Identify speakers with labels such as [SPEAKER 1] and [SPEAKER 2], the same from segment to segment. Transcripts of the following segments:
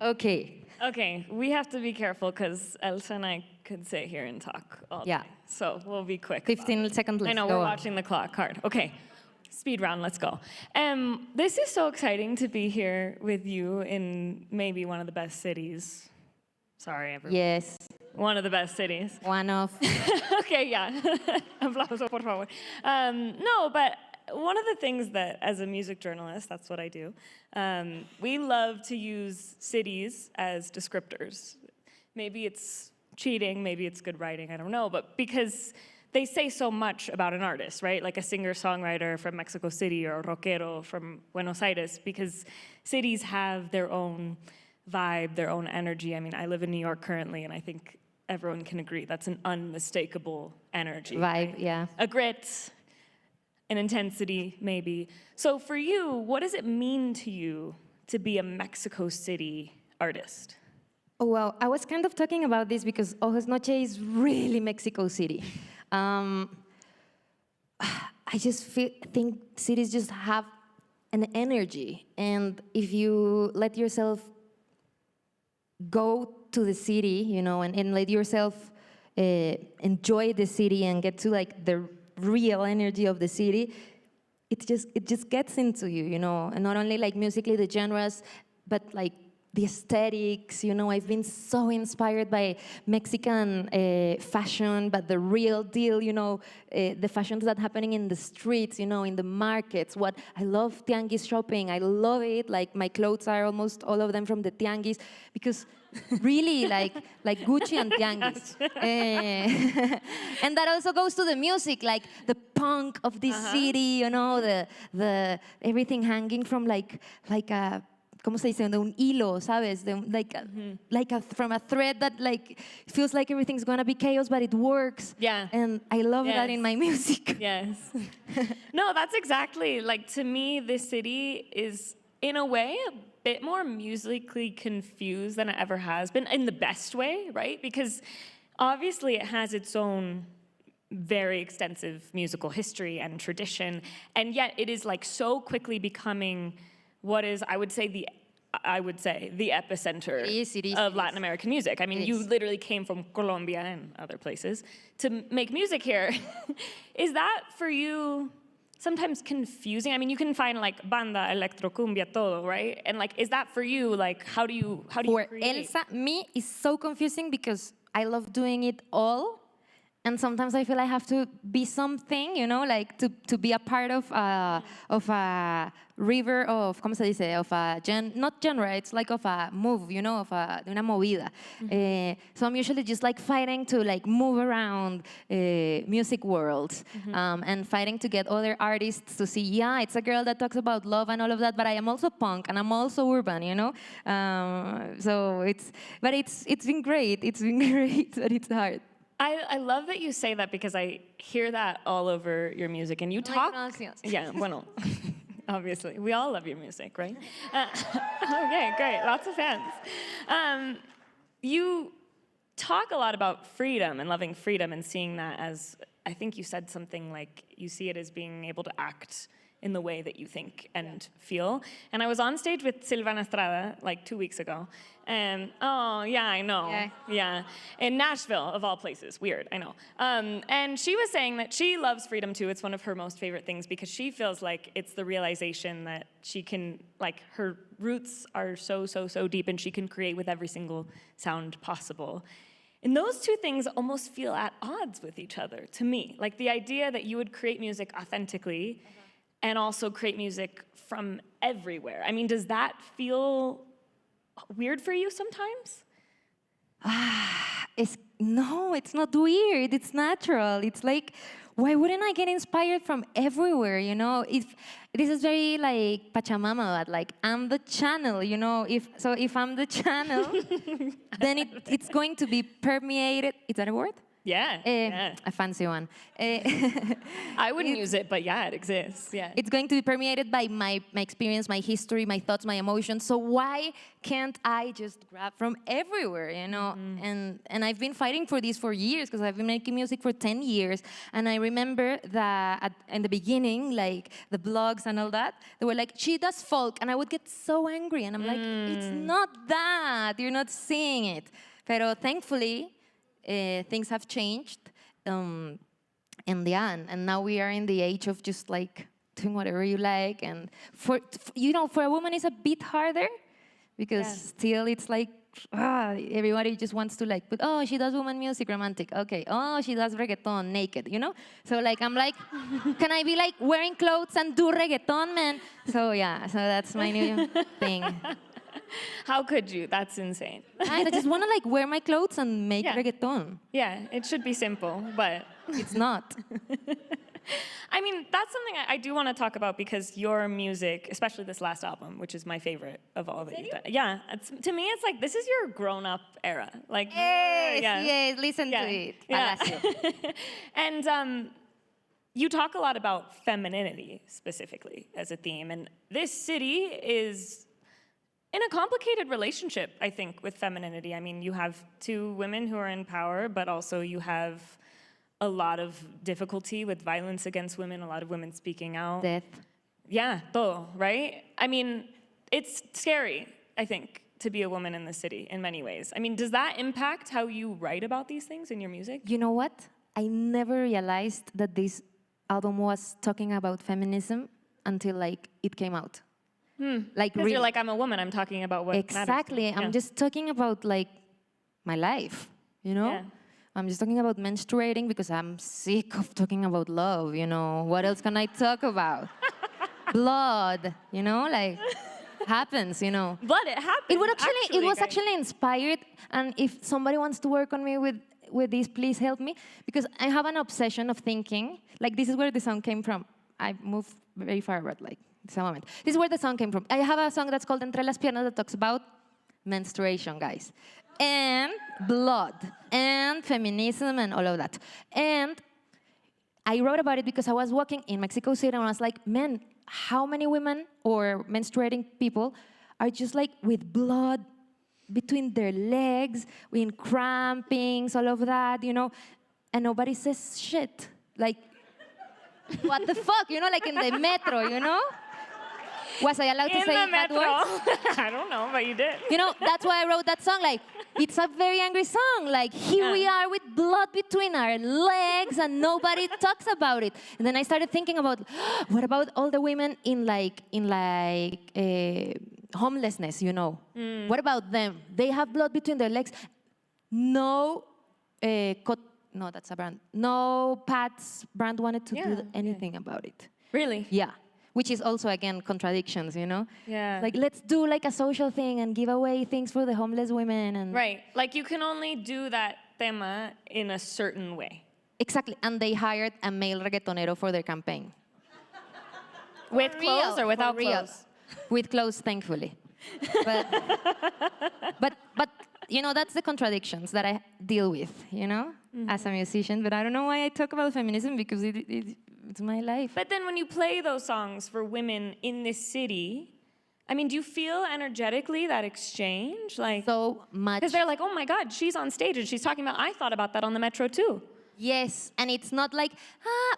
[SPEAKER 1] Okay.
[SPEAKER 2] Okay, we have to be careful because Elsa and I could sit here and talk all day. So we'll be quick.
[SPEAKER 1] 15 seconds, let's
[SPEAKER 2] I know,
[SPEAKER 1] go
[SPEAKER 2] we're
[SPEAKER 1] on.
[SPEAKER 2] watching the clock hard. Okay, speed round, let's go. This is so exciting to be here with you in maybe one of the best cities. Sorry, everyone.
[SPEAKER 1] Yes.
[SPEAKER 2] One of the best cities.
[SPEAKER 1] One of.
[SPEAKER 2] Okay, yeah. Aplauso, por favor. No, but one of the things that, as a music journalist, that's what I do, we love to use cities as descriptors. Maybe it's cheating, maybe it's good writing, I don't know, but because they say so much about an artist, right? Like a singer-songwriter from Mexico City or a rockero from Buenos Aires, because cities have their own vibe, their own energy. I mean, I live in New York currently, and I think everyone can agree that's an unmistakable energy.
[SPEAKER 1] Vibe,
[SPEAKER 2] right?
[SPEAKER 1] yeah.
[SPEAKER 2] A grit, an intensity, maybe. So for you, what does it mean to you to be a Mexico City artist?
[SPEAKER 1] Oh, well, I was kind of talking about this because Ojos Noche is really Mexico City. I just think cities just have an energy. And if you let yourself go to the city, you know, and let yourself enjoy the city and get to like the real energy of the city, it just gets into you, you know, and not only like musically the genres, but like the aesthetics, you know. I've been so inspired by Mexican fashion, but the real deal, you know, the fashions that happening in the streets, you know, in the markets. What I love tianguis shopping. I love it. Like my clothes are almost all of them from the tianguis because really like Gucci and tianguis. And that also goes to the music, like the punk of this city, you know, the everything hanging from like a, ¿cómo se dice? De un hilo, ¿sabes? From a thread that like feels like everything's gonna be chaos, but it works.
[SPEAKER 2] Yeah.
[SPEAKER 1] And I love that in my music.
[SPEAKER 2] Yes. No, that's exactly, like, to me, this city is, in a way, a bit more musically confused than it ever has been, in the best way, right? Because obviously it has its own very extensive musical history and tradition, and yet it is like so quickly becoming what is, I would say, the epicenter of Latin American music. I mean, you literally came from Colombia and other places to make music here. Is that for you sometimes confusing? I mean, you can find like banda, electro, cumbia, todo, right? And like, is that for you? Like, how do you
[SPEAKER 1] For
[SPEAKER 2] create?
[SPEAKER 1] Elsa, me, is so confusing because I love doing it all. And sometimes I feel I have to be something, you know, like to be a part of a river of, ¿cómo se dice? Of a not genre, it's like of a move, you know, de una movida. So I'm usually just like fighting to like move around music worlds and fighting to get other artists to see, yeah, it's a girl that talks about love and all of that, but I am also punk and I'm also urban, you know. So it's been great. It's been great, but it's hard.
[SPEAKER 2] I love that you say that because I hear that all over your music, and you talk. Yeah, bueno, obviously, we all love your music, right? Okay, great, lots of fans. You talk a lot about freedom and loving freedom and seeing that as, I think you said something like you see it as being able to act in the way that you think and feel. And I was on stage with Silvana Estrada like 2 weeks ago. And, oh, yeah, I know. Yeah. In Nashville, of all places. Weird, I know. And she was saying that she loves freedom, too. It's one of her most favorite things because she feels like it's the realization that she can, like, her roots are so deep and she can create with every single sound possible. And those two things almost feel at odds with each other, to me. Like, the idea that you would create music authentically and also create music from everywhere. I mean, does that feel weird for you sometimes?
[SPEAKER 1] No, it's not weird. It's natural. It's like, why wouldn't I get inspired from everywhere, you know? If this is very like Pachamama, but like I'm the channel, you know? If I'm the channel, then it's going to be permeated. Is that a word?
[SPEAKER 2] Yeah.
[SPEAKER 1] A fancy one.
[SPEAKER 2] I wouldn't use it, but yeah, it exists. Yeah.
[SPEAKER 1] It's going to be permeated by my experience, my history, my thoughts, my emotions. So why can't I just grab from everywhere, you know? And I've been fighting for this for years because I've been making music for 10 years. And I remember that in the beginning, like the blogs and all that, they were like, she does folk. And I would get so angry. And I'm like, it's not that. You're not seeing it. Pero thankfully, things have changed, and now we are in the age of just like doing whatever you like, and for a woman it's a bit harder because still it's like everybody just wants to like put, oh, she does woman music, romantic, okay, oh, she does reggaeton, naked, you know. So like I'm like, can I be like wearing clothes and do reggaeton, man? So yeah, so that's my new thing.
[SPEAKER 2] How could you? That's insane.
[SPEAKER 1] I just want to like wear my clothes and make reggaeton.
[SPEAKER 2] Yeah, it should be simple, but
[SPEAKER 1] it's not.
[SPEAKER 2] I mean, that's something I do want to talk about because your music, especially this last album, which is my favorite of all that you've done. Yeah, to me, it's like this is your grown-up era. Like,
[SPEAKER 1] yes, listen to it.
[SPEAKER 2] Yeah. And you talk a lot about femininity specifically as a theme, and this city is in a complicated relationship, I think, with femininity. I mean, you have two women who are in power, but also you have a lot of difficulty with violence against women, a lot of women speaking out.
[SPEAKER 1] Death.
[SPEAKER 2] Yeah, todo, right? I mean, it's scary, I think, to be a woman in the city in many ways. I mean, does that impact how you write about these things in your music?
[SPEAKER 1] You know what? I never realized that this album was talking about feminism until like it came out.
[SPEAKER 2] Like you're like, I'm a woman, I'm talking about what
[SPEAKER 1] exactly
[SPEAKER 2] matters.
[SPEAKER 1] I'm just talking about like my life, you know. I'm just talking about menstruating because I'm sick of talking about love, you know. What else can I talk about? Blood, you know, like happens, you know.
[SPEAKER 2] Blood, it happens.
[SPEAKER 1] It was actually inspired, and if somebody wants to work on me with this, please help me, because I have an obsession of thinking, like this is where the song came from. I moved very far, but like, it's a moment. This is where the song came from. I have a song that's called Entre las Piernas that talks about menstruation, guys, and blood, and feminism, and all of that. And I wrote about it because I was walking in Mexico City, and I was like, man, how many women or menstruating people are just like with blood between their legs, in crampings, all of that, you know, and nobody says shit. Like, what the fuck, you know, like in the metro, you know? Was I allowed to say bad words?
[SPEAKER 2] I don't know, but you did.
[SPEAKER 1] You know, that's why I wrote that song. Like, it's a very angry song. Like, here we are with blood between our legs and nobody talks about it. And then I started thinking about, what about all the women in homelessness, you know? What about them? They have blood between their legs. No, no, that's a brand. No Pat's brand wanted to do anything about it.
[SPEAKER 2] Really?
[SPEAKER 1] Yeah. Which is also, again, contradictions, you know?
[SPEAKER 2] Yeah.
[SPEAKER 1] Like, let's do like a social thing and give away things for the homeless women. And
[SPEAKER 2] right. Like, you can only do that tema in a certain way.
[SPEAKER 1] Exactly. And they hired a male reggaetonero for their campaign.
[SPEAKER 2] With clothes or without clothes?
[SPEAKER 1] With clothes, thankfully. But you know, that's the contradictions that I deal with, you know, as a musician. But I don't know why I talk about feminism, because it's my life.
[SPEAKER 2] But then when you play those songs for women in this city, I mean, do you feel energetically that exchange? Like,
[SPEAKER 1] so much.
[SPEAKER 2] Because they're like, oh my God, she's on stage and she's talking about, I thought about that on the metro too.
[SPEAKER 1] Yes, and it's not like,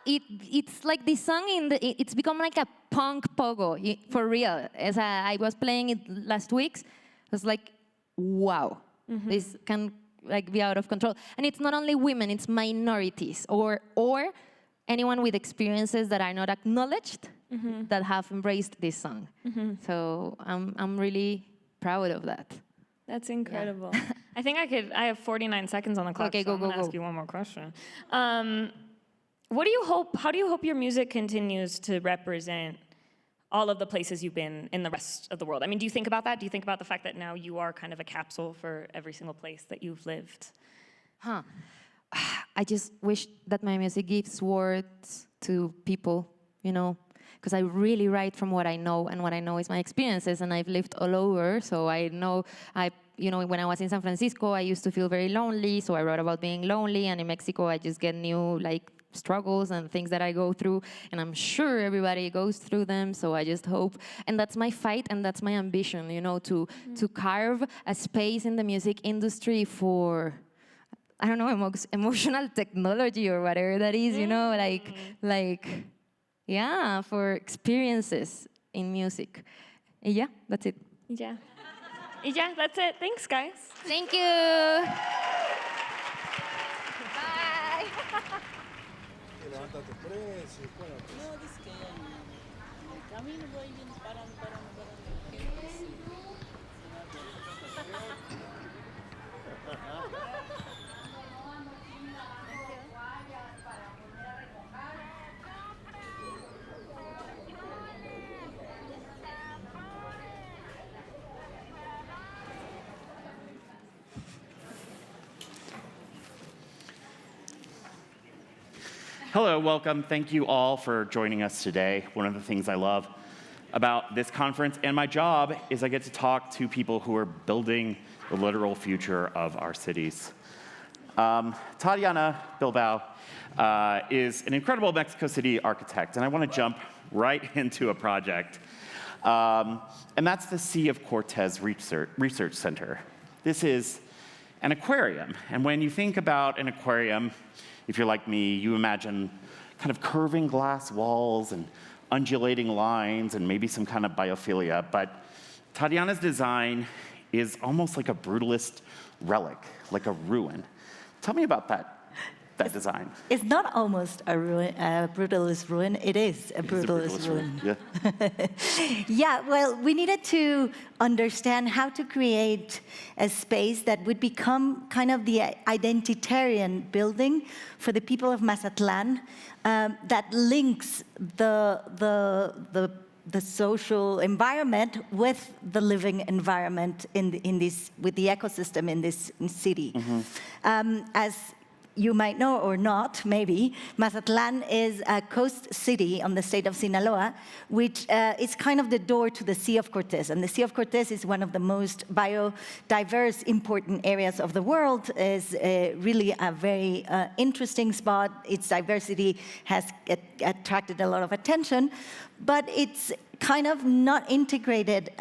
[SPEAKER 1] it's like this song, it's become like a punk pogo, for real. As I was playing it last week, I was like, wow, this can like be out of control. And it's not only women, it's minorities, or anyone with experiences that are not acknowledged that have embraced this song. So I'm really proud of that.
[SPEAKER 2] That's incredible. Yeah. I think I have 49 seconds on the clock,
[SPEAKER 1] okay,
[SPEAKER 2] so I'm going to ask you one more question. How do you hope your music continues to represent all of the places you've been in the rest of the world? I mean, do you think about that? Do you think about the fact that now you are kind of a capsule for every single place that you've lived?
[SPEAKER 1] I just wish that my music gives words to people, you know, because I really write from what I know, and what I know is my experiences, and I've lived all over, so I know when I was in San Francisco, I used to feel very lonely, so I wrote about being lonely, and in Mexico, I just get new, struggles and things that I go through, and I'm sure everybody goes through them, so I just hope, and that's my fight, and that's my ambition, to carve a space in the music industry for, I don't know, emotional technology or whatever that is, for experiences in music. Yeah, that's it.
[SPEAKER 2] Yeah. Yeah, that's it. Thanks, guys.
[SPEAKER 1] Thank you. Bye.
[SPEAKER 3] Levántate precio, no, dice que en el camino voy bien parando.
[SPEAKER 4] Hello, welcome. Thank you all for joining us today. One of the things I love about this conference and my job is I get to talk to people who are building the literal future of our cities. Tatiana Bilbao is an incredible Mexico City architect, and I want to jump right into a project. And that's the Sea of Cortez Research Center. This is an aquarium, and when you think about an aquarium, if you're like me, you imagine kind of curving glass walls and undulating lines and maybe some kind of biophilia, but Tatiana's design is almost like a brutalist relic, like a ruin. Tell me about that design.
[SPEAKER 5] It's not almost a brutalist ruin, it is a brutalist ruin.
[SPEAKER 4] Yeah.
[SPEAKER 5] Yeah, well, we needed to understand how to create a space that would become kind of the identitarian building for the people of Mazatlan that links the social environment with the living environment with the ecosystem in this city. Mm-hmm. As you might know or not, maybe, Mazatlan is a coast city on the state of Sinaloa, which is kind of the door to the Sea of Cortez. And the Sea of Cortez is one of the most biodiverse, important areas of the world. Is really a very interesting spot. Its diversity has attracted a lot of attention, but it's kind of not integrated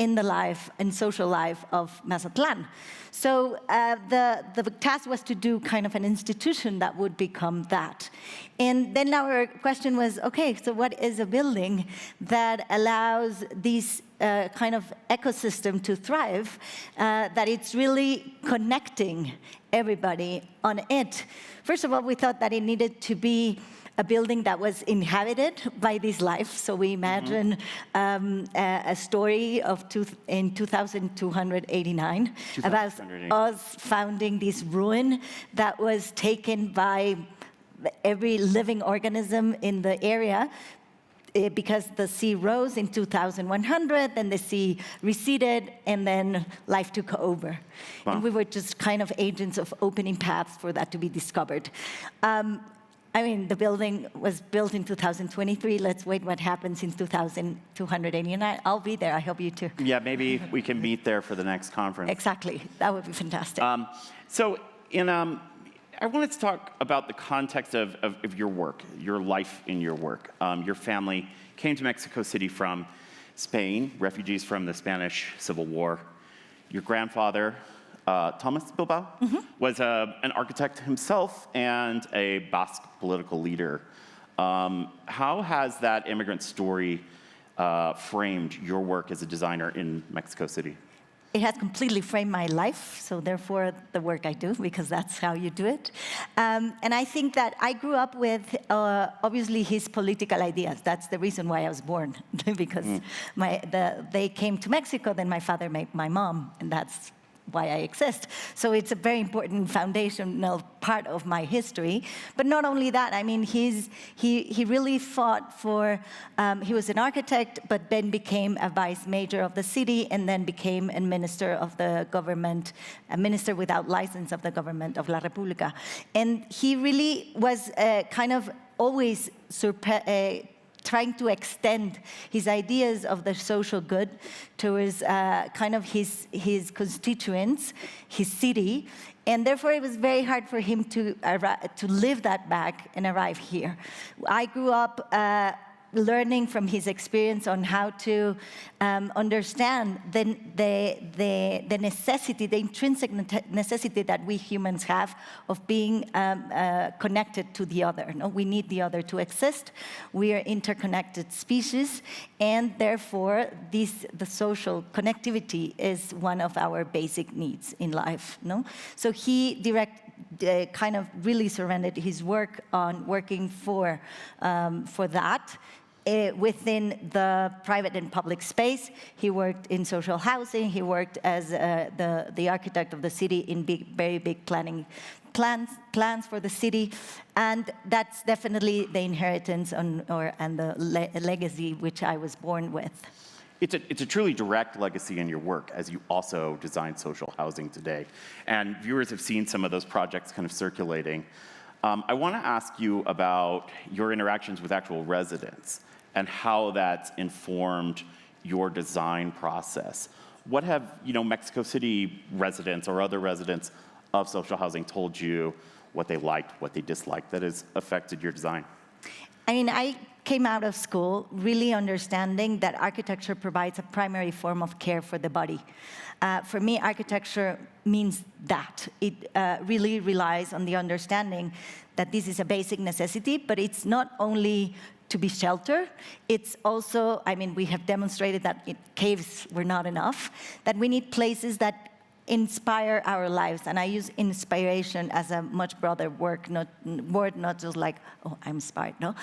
[SPEAKER 5] in the life and social life of Mazatlan. So the task was to do kind of an institution that would become that. And then our question was, okay, so what is a building that allows these kind of ecosystem to thrive, that it's really connecting everybody on it? First of all, we thought that it needed to be a building that was inhabited by this life. So we imagine a story of in 2289 about us founding this ruin that was taken by every living organism in the area, because the sea rose in 2100, then the sea receded, and then life took over. Wow. And we were just kind of agents of opening paths for that to be discovered. I mean, the building was built in 2023. Let's wait what happens in 2289. I'll be there. I hope you too.
[SPEAKER 4] Yeah, maybe we can meet there for the next conference.
[SPEAKER 5] Exactly. That would be fantastic.
[SPEAKER 4] I wanted to talk about the context of your work, your life in your work. Your family came to Mexico City from Spain, refugees from the Spanish Civil War. Your grandfather, Thomas Bilbao, was an architect himself and a Basque political leader. How has that immigrant story framed your work as a designer in Mexico City?
[SPEAKER 5] It has completely framed my life, so therefore the work I do, because that's how you do it. And I think that I grew up with, obviously, his political ideas. That's the reason why I was born, because they came to Mexico, then my father made my mom, and that's why I exist. So it's a very important foundational part of my history. But not only that, I mean, he really fought for, he was an architect, but then became a vice mayor of the city, and then became a minister of the government, a minister without license of the government of La República. And he really was kind of always trying to extend his ideas of the social good towards kind of his constituents, his city, and therefore it was very hard for him to live that back and arrive here. I grew up learning from his experience on how to understand the necessity, the intrinsic necessity that we humans have of being connected to the other. No? We need the other to exist. We are interconnected species, and therefore the social connectivity is one of our basic needs in life. No? So he kind of really surrendered his work on working for that. Within the private and public space, he worked in social housing. He worked as the architect of the city in very big plans for the city, and that's definitely the inheritance and the legacy which I was born with.
[SPEAKER 4] It's a truly direct legacy in your work, as you also design social housing today. And viewers have seen some of those projects kind of circulating. I want to ask you about your interactions with actual residents and how that's informed your design process. What have Mexico City residents or other residents of social housing told you, what they liked, what they disliked, that has affected your design?
[SPEAKER 5] I mean, I came out of school really understanding that architecture provides a primary form of care for the body. For me, architecture means that. It really relies on the understanding that this is a basic necessity, but it's not only to be shelter, it's also, I mean, we have demonstrated that caves were not enough, that we need places that inspire our lives. And I use inspiration as a much broader word, not just like, oh, I'm inspired, no?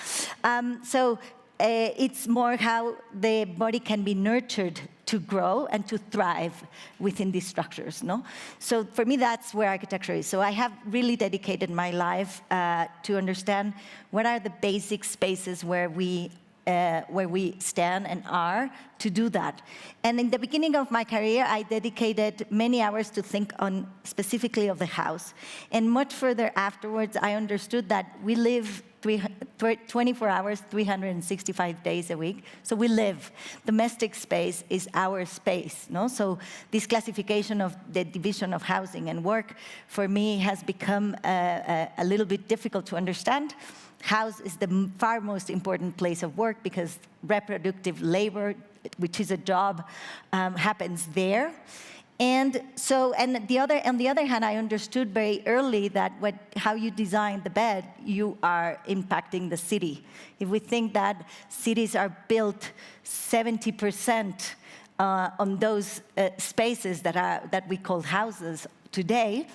[SPEAKER 5] It's more how the body can be nurtured to grow and to thrive within these structures, no? So for me, that's where architecture is. So I have really dedicated my life to understand what are the basic spaces where we stand and are to do that. And in the beginning of my career, I dedicated many hours to think on specifically of the house. And much further afterwards, I understood that we live 24 hours, 365 days a week. So we live. Domestic space is our space, no? So this classification of the division of housing and work, for me, has become a little bit difficult to understand. House is the far most important place of work because reproductive labor, which is a job, happens there. And so, on the other hand, I understood very early that how you design the bed, you are impacting the city. If we think that cities are built 70% on those spaces that we call houses today,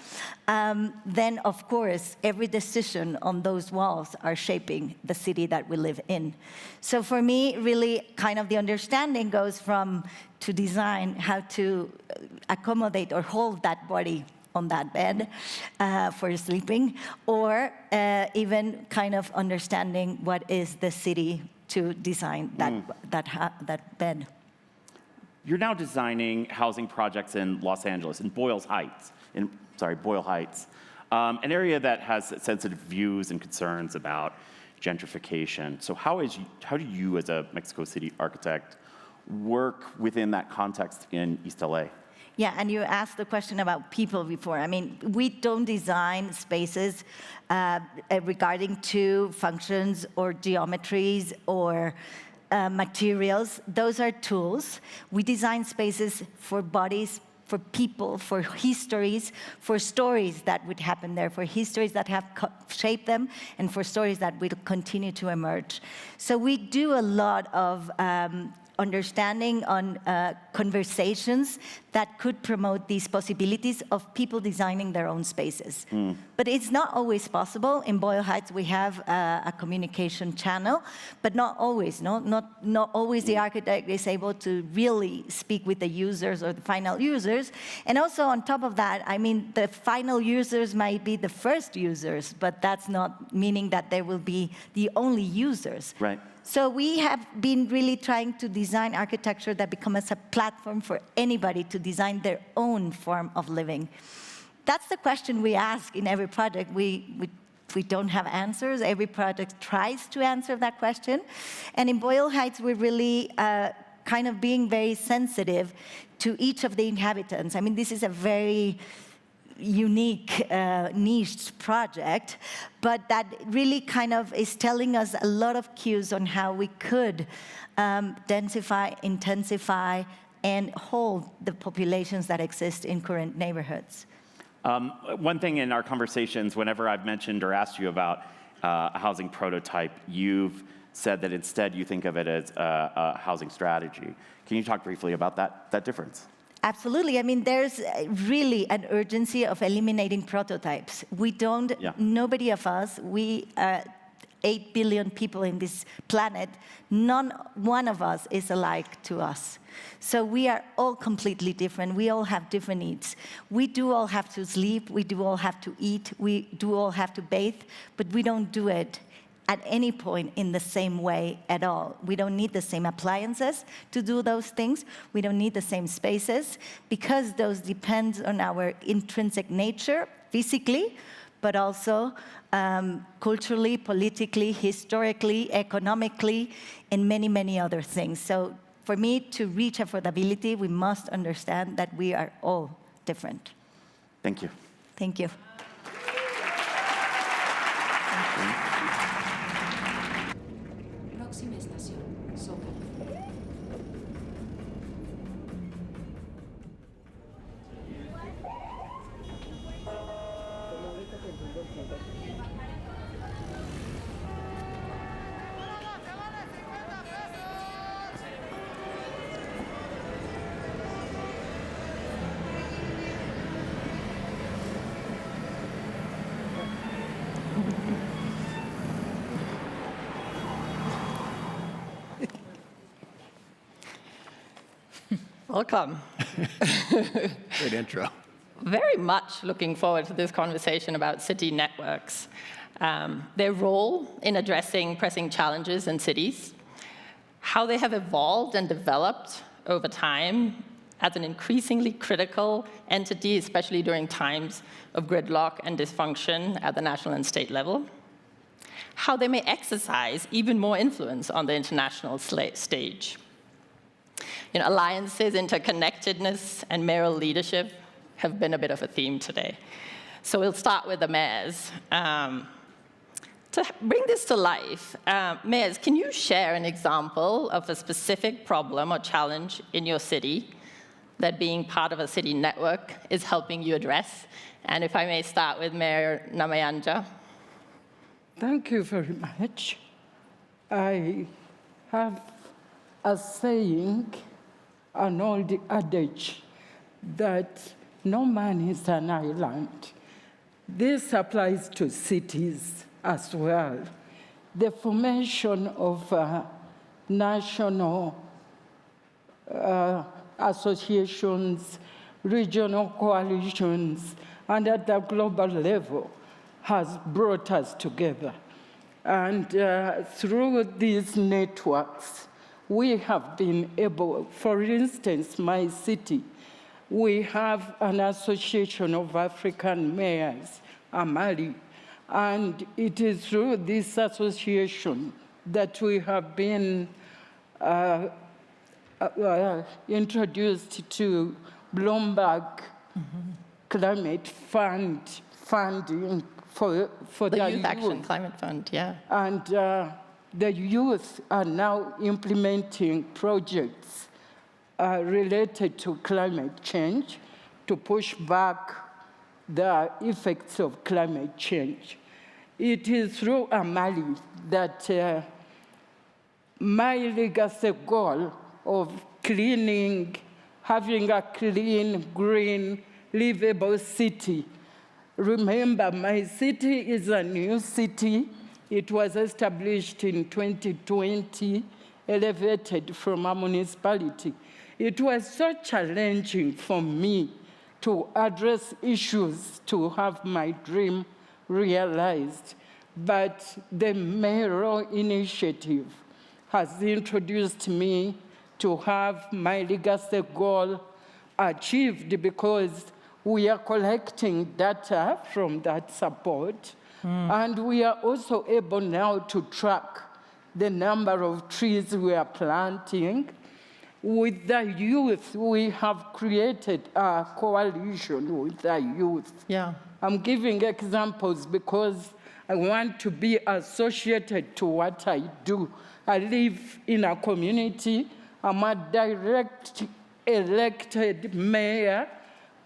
[SPEAKER 5] then of course every decision on those walls are shaping the city that we live in. So for me, really kind of the understanding goes from to design how to accommodate or hold that body on that bed for sleeping, or even kind of understanding what is the city to design that bed.
[SPEAKER 4] You're now designing housing projects in Los Angeles, in Boyle Heights, an area that has sensitive views and concerns about gentrification. So how do you, as a Mexico City architect, work within that context in East LA?
[SPEAKER 5] Yeah, and you asked the question about people before. I mean, we don't design spaces regarding to functions or geometries or materials. Those are tools. We design spaces for bodies, for people, for histories, for stories that would happen there, for histories that have shaped them, and for stories that will continue to emerge. So we do a lot of understanding on conversations that could promote these possibilities of people designing their own spaces. But it's not always possible. In Boyle Heights, we have a communication channel, but not always. No? Not always the architect is able to really speak with the users or the final users. And also on top of that, I mean, the final users might be the first users, but that's not meaning that they will be the only users.
[SPEAKER 4] Right.
[SPEAKER 5] So we have been really trying to design architecture that becomes a platform for anybody to design their own form of living. That's the question we ask in every project. We we don't have answers. Every project tries to answer that question. And in Boyle Heights, we're really kind of being very sensitive to each of the inhabitants. I mean, this is a very unique, niched project, but that really kind of is telling us a lot of cues on how we could densify, intensify, and hold the populations that exist in current neighborhoods.
[SPEAKER 4] One thing in our conversations, whenever I've mentioned or asked you about a housing prototype, you've said that instead you think of it as a housing strategy. Can you talk briefly about that difference?
[SPEAKER 5] Absolutely. I mean, there's really an urgency of eliminating prototypes. We don't, nobody of us, we 8 billion people in this planet, none one of us is alike to us. So we are all completely different. We all have different needs. We do all have to sleep. We do all have to eat. We do all have to bathe, but we don't do it at any point in the same way at all. We don't need the same appliances to do those things. We don't need the same spaces, because those depend on our intrinsic nature, physically, but also culturally, politically, historically, economically, and many, many other things. So for me, to reach affordability, we must understand that we are all different.
[SPEAKER 4] Thank you.
[SPEAKER 5] Thank you.
[SPEAKER 6] Próxima estación, Soho.
[SPEAKER 7] Welcome.
[SPEAKER 3] Great intro.
[SPEAKER 7] Very much looking forward to this conversation about city networks, their role in addressing pressing challenges in cities, how they have evolved and developed over time as an increasingly critical entity, especially during times of gridlock and dysfunction at the national and state level, how they may exercise even more influence on the international stage. Alliances, interconnectedness, and mayoral leadership have been a bit of a theme today. So we'll start with the mayors. To bring this to life, mayors, can you share an example of a specific problem or challenge in your city that being part of a city network is helping you address? And if I may start with Mayor Namayanja.
[SPEAKER 8] Thank you very much. I have a saying, an old adage, that no man is an island. This applies to cities as well. The formation of national associations, regional coalitions, and at the global level has brought us together. And through these networks, we have been able, for instance, my city, we have an association of African mayors, Amali, and it is through this association that we have been introduced to Bloomberg Climate funding for
[SPEAKER 7] the Youth Action Climate Fund, yeah.
[SPEAKER 8] And the youth are now implementing projects related to climate change to push back the effects of climate change. It is through Amali that my legacy goal of having a clean, green, livable city. Remember, my city is a new city. It was established in 2020, elevated from a municipality. It was so challenging for me to address issues, to have my dream realized. But the mayoral initiative has introduced me to have my legacy goal achieved, because we are collecting data from that support, And we are also able now to track the number of trees we are planting. With the youth, we have created a coalition with the youth.
[SPEAKER 7] Yeah.
[SPEAKER 8] I'm giving examples because I want to be associated to what I do. I live in a community. I'm a direct elected mayor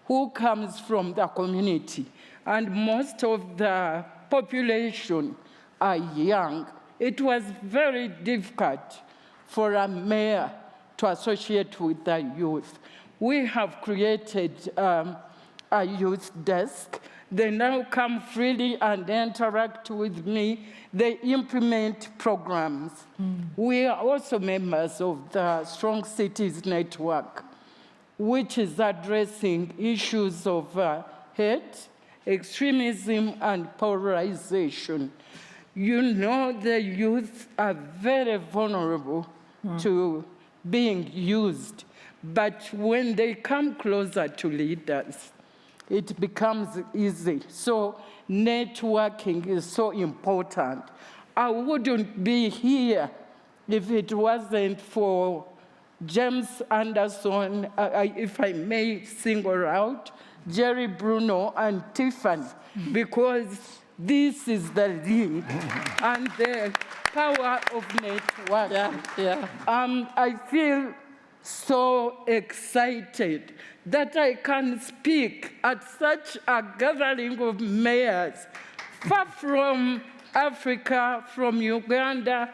[SPEAKER 8] who comes from the community. And most of the population are young. It was very difficult for a mayor to associate with the youth. We have created a youth desk. They now come freely and interact with me. They implement programs. We are also members of the Strong Cities Network, which is addressing issues of hate, extremism, and polarization. You know, the youth are very vulnerable to being used, but when they come closer to leaders, it becomes easy. So networking is so important. I wouldn't be here if it wasn't for James Anderson, if I may single out, Jerry Bruno, and Tiffany, because this is the link and the power of networking.
[SPEAKER 7] Yeah.
[SPEAKER 8] I feel so excited that I can speak at such a gathering of mayors, far from Africa, from Uganda,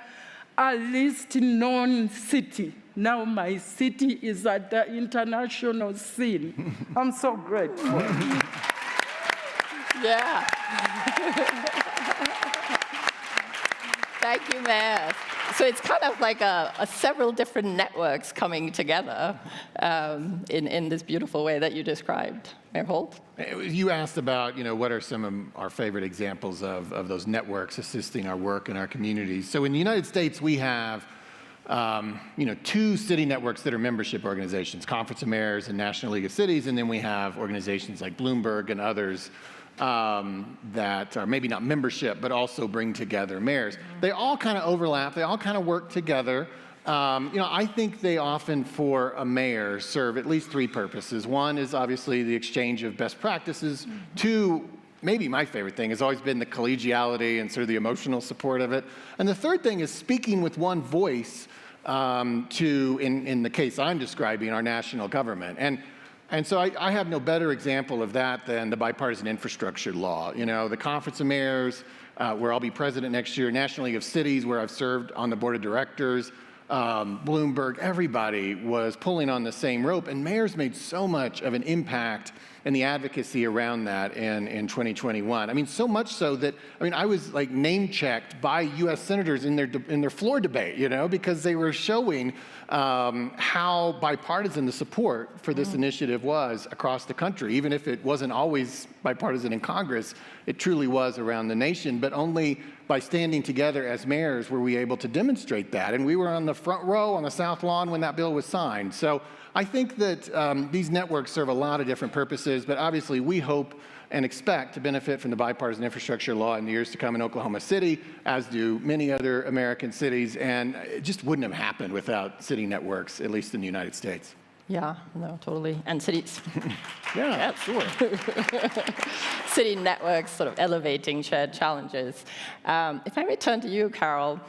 [SPEAKER 8] a least known city. Now my city is at the international scene. I'm so grateful.
[SPEAKER 7] Yeah. Thank you, Mayor. So it's kind of like a several different networks coming together in this beautiful way that you described. Mayor Holt?
[SPEAKER 6] You asked about, what are some of our favorite examples of those networks assisting our work in our communities. So in the United States, we have, 2 city networks that are membership organizations, Conference of Mayors and National League of Cities, and then we have organizations like Bloomberg and others that are maybe not membership, but also bring together mayors. They all kind of overlap. They all kind of work together. I think they often, for a mayor, serve at least 3 purposes. One is obviously the exchange of best practices. 2, maybe my favorite thing, has always been the collegiality and sort of the emotional support of it. And the third thing is speaking with one voice to, in the case I'm describing, our national government. And so I have no better example of that than the bipartisan infrastructure law. The Conference of Mayors, where I'll be president next year, National League of Cities, where I've served on the board of directors, Bloomberg, everybody was pulling on the same rope, and mayors made so much of an impact in the advocacy around that in 2021. I mean, so much so that, I was like name-checked by U.S. senators in their floor debate, because they were showing how bipartisan the support for this initiative was across the country. Even if it wasn't always bipartisan in Congress, it truly was around the nation, but only by standing together as mayors were we able to demonstrate that. And we were on the front row on the South Lawn when that bill was signed. So I think that these networks serve a lot of different purposes, but obviously we hope and expect to benefit from the bipartisan infrastructure law in the years to come in Oklahoma City, as do many other American cities, and it just wouldn't have happened without city networks, at least in the United States.
[SPEAKER 7] Yeah, no, totally. And cities.
[SPEAKER 6] Yeah, sure.
[SPEAKER 7] City networks sort of elevating shared challenges. If I may turn to you, Carol,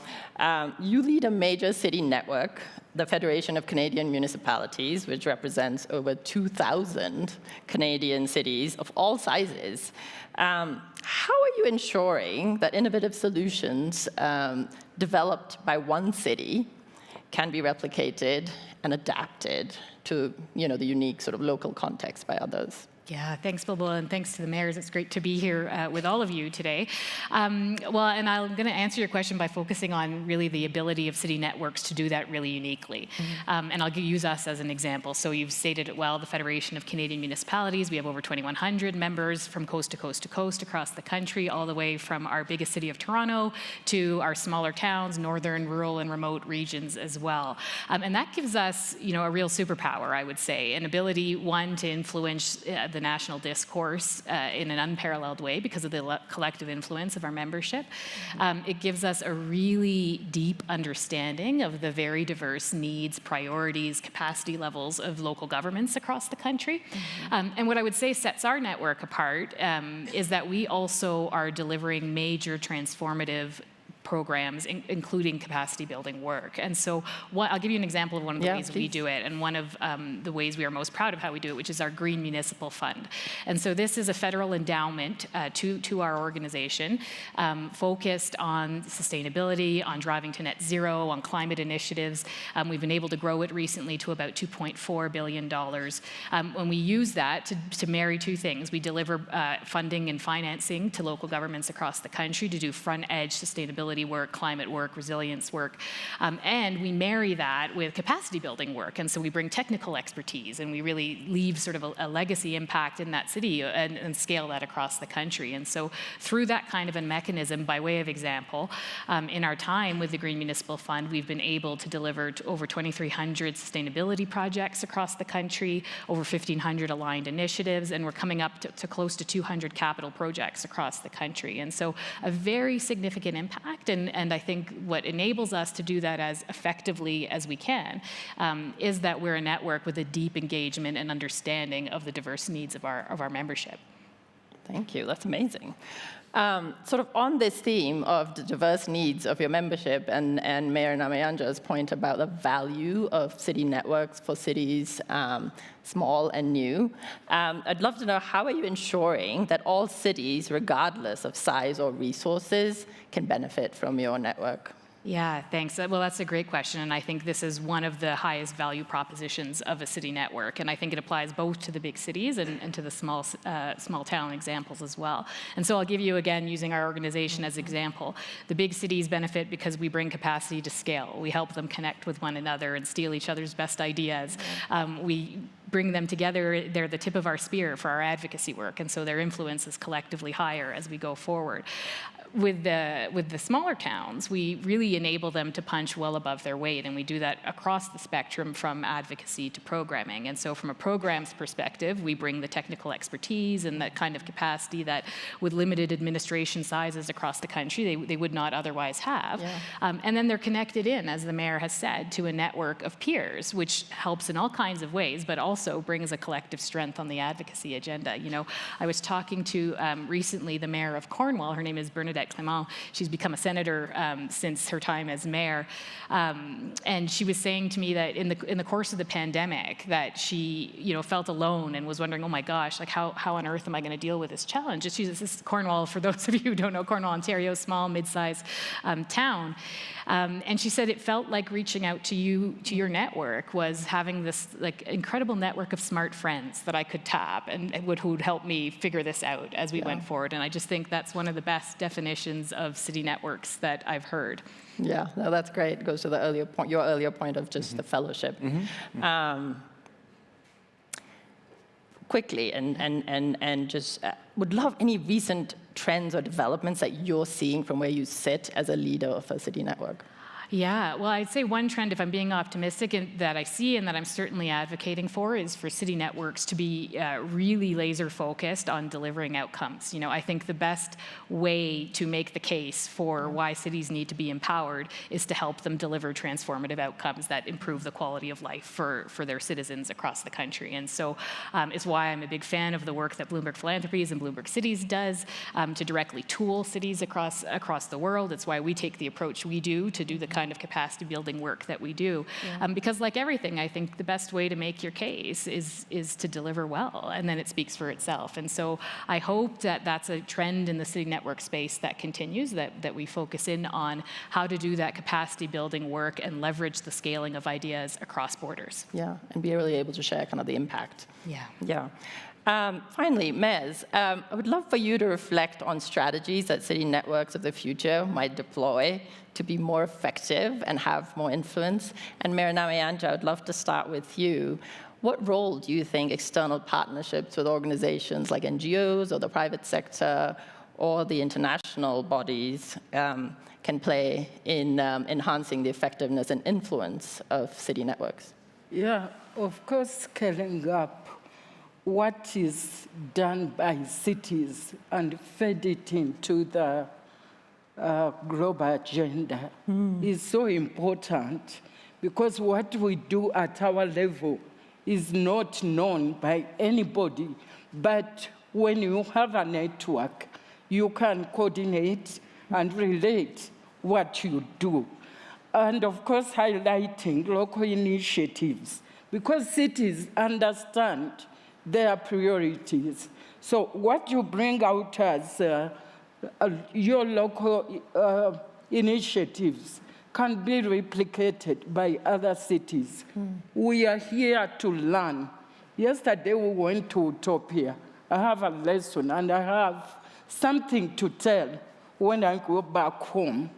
[SPEAKER 7] you lead a major city network, the Federation of Canadian Municipalities, which represents over 2,000 Canadian cities of all sizes. How are you ensuring that innovative solutions developed by one city can be replicated and adapted to the unique sort of local context by others?
[SPEAKER 9] Yeah, thanks, Bilboa, and thanks to the mayors. It's great to be here with all of you today. And I'm going to answer your question by focusing on really the ability of city networks to do that really uniquely. And I'll use us as an example. So you've stated it well, the Federation of Canadian Municipalities. We have over 2,100 members from coast to coast to coast across the country, all the way from our biggest city of Toronto to our smaller towns, northern, rural, and remote regions as well. And that gives us, a real superpower, I would say, an ability, one, to influence the national discourse in an unparalleled way because of the collective influence of our membership. It gives us a really deep understanding of the very diverse needs, priorities, capacity levels of local governments across the country. And what I would say sets our network apart is that we also are delivering major transformative programs, including capacity building work. And so I'll give you an example of one of the ways we do it, and one of the ways we are most proud of how we do it, which is our Green Municipal Fund. And so this is a federal endowment to our organization focused on sustainability, on driving to net zero, on climate initiatives. We've been able to grow it recently to about $2.4 billion. When we use that to marry two things, we deliver funding and financing to local governments across the country to do front-edge sustainability work, climate work, resilience work, and we marry that with capacity building work. And so we bring technical expertise, and we really leave sort of a legacy impact in that city and scale that across the country. And so through that kind of a mechanism, by way of example, in our time with the Green Municipal Fund, we've been able to deliver over 2,300 sustainability projects across the country, over 1,500 aligned initiatives, and we're coming up to close to 200 capital projects across the country. And so a very significant impact. And I think what enables us to do that as effectively as we can is that we're a network with a deep engagement and understanding of the diverse needs of our membership.
[SPEAKER 7] Thank you. That's amazing. Sort of on this theme of the diverse needs of your membership and Mayor Namayanja's point about the value of city networks for cities small and new, I'd love to know, how are you ensuring that all cities, regardless of size or resources, can benefit from your network?
[SPEAKER 9] Yeah, thanks. Well, that's a great question, and I think this is one of the highest value propositions of a city network, and I think it applies both to the big cities and to the small town examples as well. And so I'll give you, again, using our organization as example, the big cities benefit because we bring capacity to scale. We help them connect with one another and steal each other's best ideas. We bring them together. They're the tip of our spear for our advocacy work, and so their influence is collectively higher as we go forward. With the smaller towns, we really enable them to punch well above their weight, and we do that across the spectrum from advocacy to programming. And so from a programs perspective, we bring the technical expertise and that kind of capacity that with limited administration sizes across the country, they would not otherwise have. Yeah. And then they're connected in, as the mayor has said, to a network of peers, which helps in all kinds of ways, but also brings a collective strength on the advocacy agenda. You know, I was talking to recently the mayor of Cornwall. Her name is Bernadette Clement. She's become a senator since her time as mayor, and she was saying to me that in the course of the pandemic, that she felt alone and was wondering, oh my gosh, like how on earth am I going to deal with this challenge? This is Cornwall. For those of you who don't know, Cornwall, Ontario, small, mid-sized town, and she said it felt like reaching out to your network was having this like incredible network of smart friends that I could tap and who'd help me figure this out as we went forward. And I just think that's one of the best definitions of city networks that I've heard.
[SPEAKER 7] Yeah, no, that's great. It goes to the your earlier point of just the fellowship. Quickly, and just would love any recent trends or developments that you're seeing from where you sit as a leader of a city network.
[SPEAKER 9] Yeah, well, I'd say one trend, if I'm being optimistic, and that I see and that I'm certainly advocating for, is for city networks to be really laser focused on delivering outcomes. I think the best way to make the case for why cities need to be empowered is to help them deliver transformative outcomes that improve the quality of life for their citizens across the country. And so it's why I'm a big fan of the work that Bloomberg Philanthropies and Bloomberg Cities does to directly tool cities across the world. It's why we take the approach we do to do the kind of capacity building work that we do. Because like everything, I think the best way to make your case is to deliver well, and then it speaks for itself. And so I hope that that's a trend in the city network space that continues, that we focus in on how to do that capacity building work and leverage the scaling of ideas across borders.
[SPEAKER 7] Yeah, and be really able to share kind of the impact.
[SPEAKER 9] Yeah.
[SPEAKER 7] Finally, Mez, I would love for you to reflect on strategies that city networks of the future might deploy to be more effective and have more influence. And Mayor Namayanja, I'd love to start with you. What role do you think external partnerships with organizations like NGOs or the private sector or the international bodies can play in enhancing the effectiveness and influence of city networks?
[SPEAKER 8] Yeah, of course, scaling up what is done by cities and fed it into the global agenda is so important, because what we do at our level is not known by anybody. But when you have a network, you can coordinate and relate what you do. And of course, highlighting local initiatives, because cities understand their priorities. So what you bring out as your local initiatives can be replicated by other cities. We are here to learn. Yesterday we went to Utopia. I have a lesson and I have something to tell when I go back home.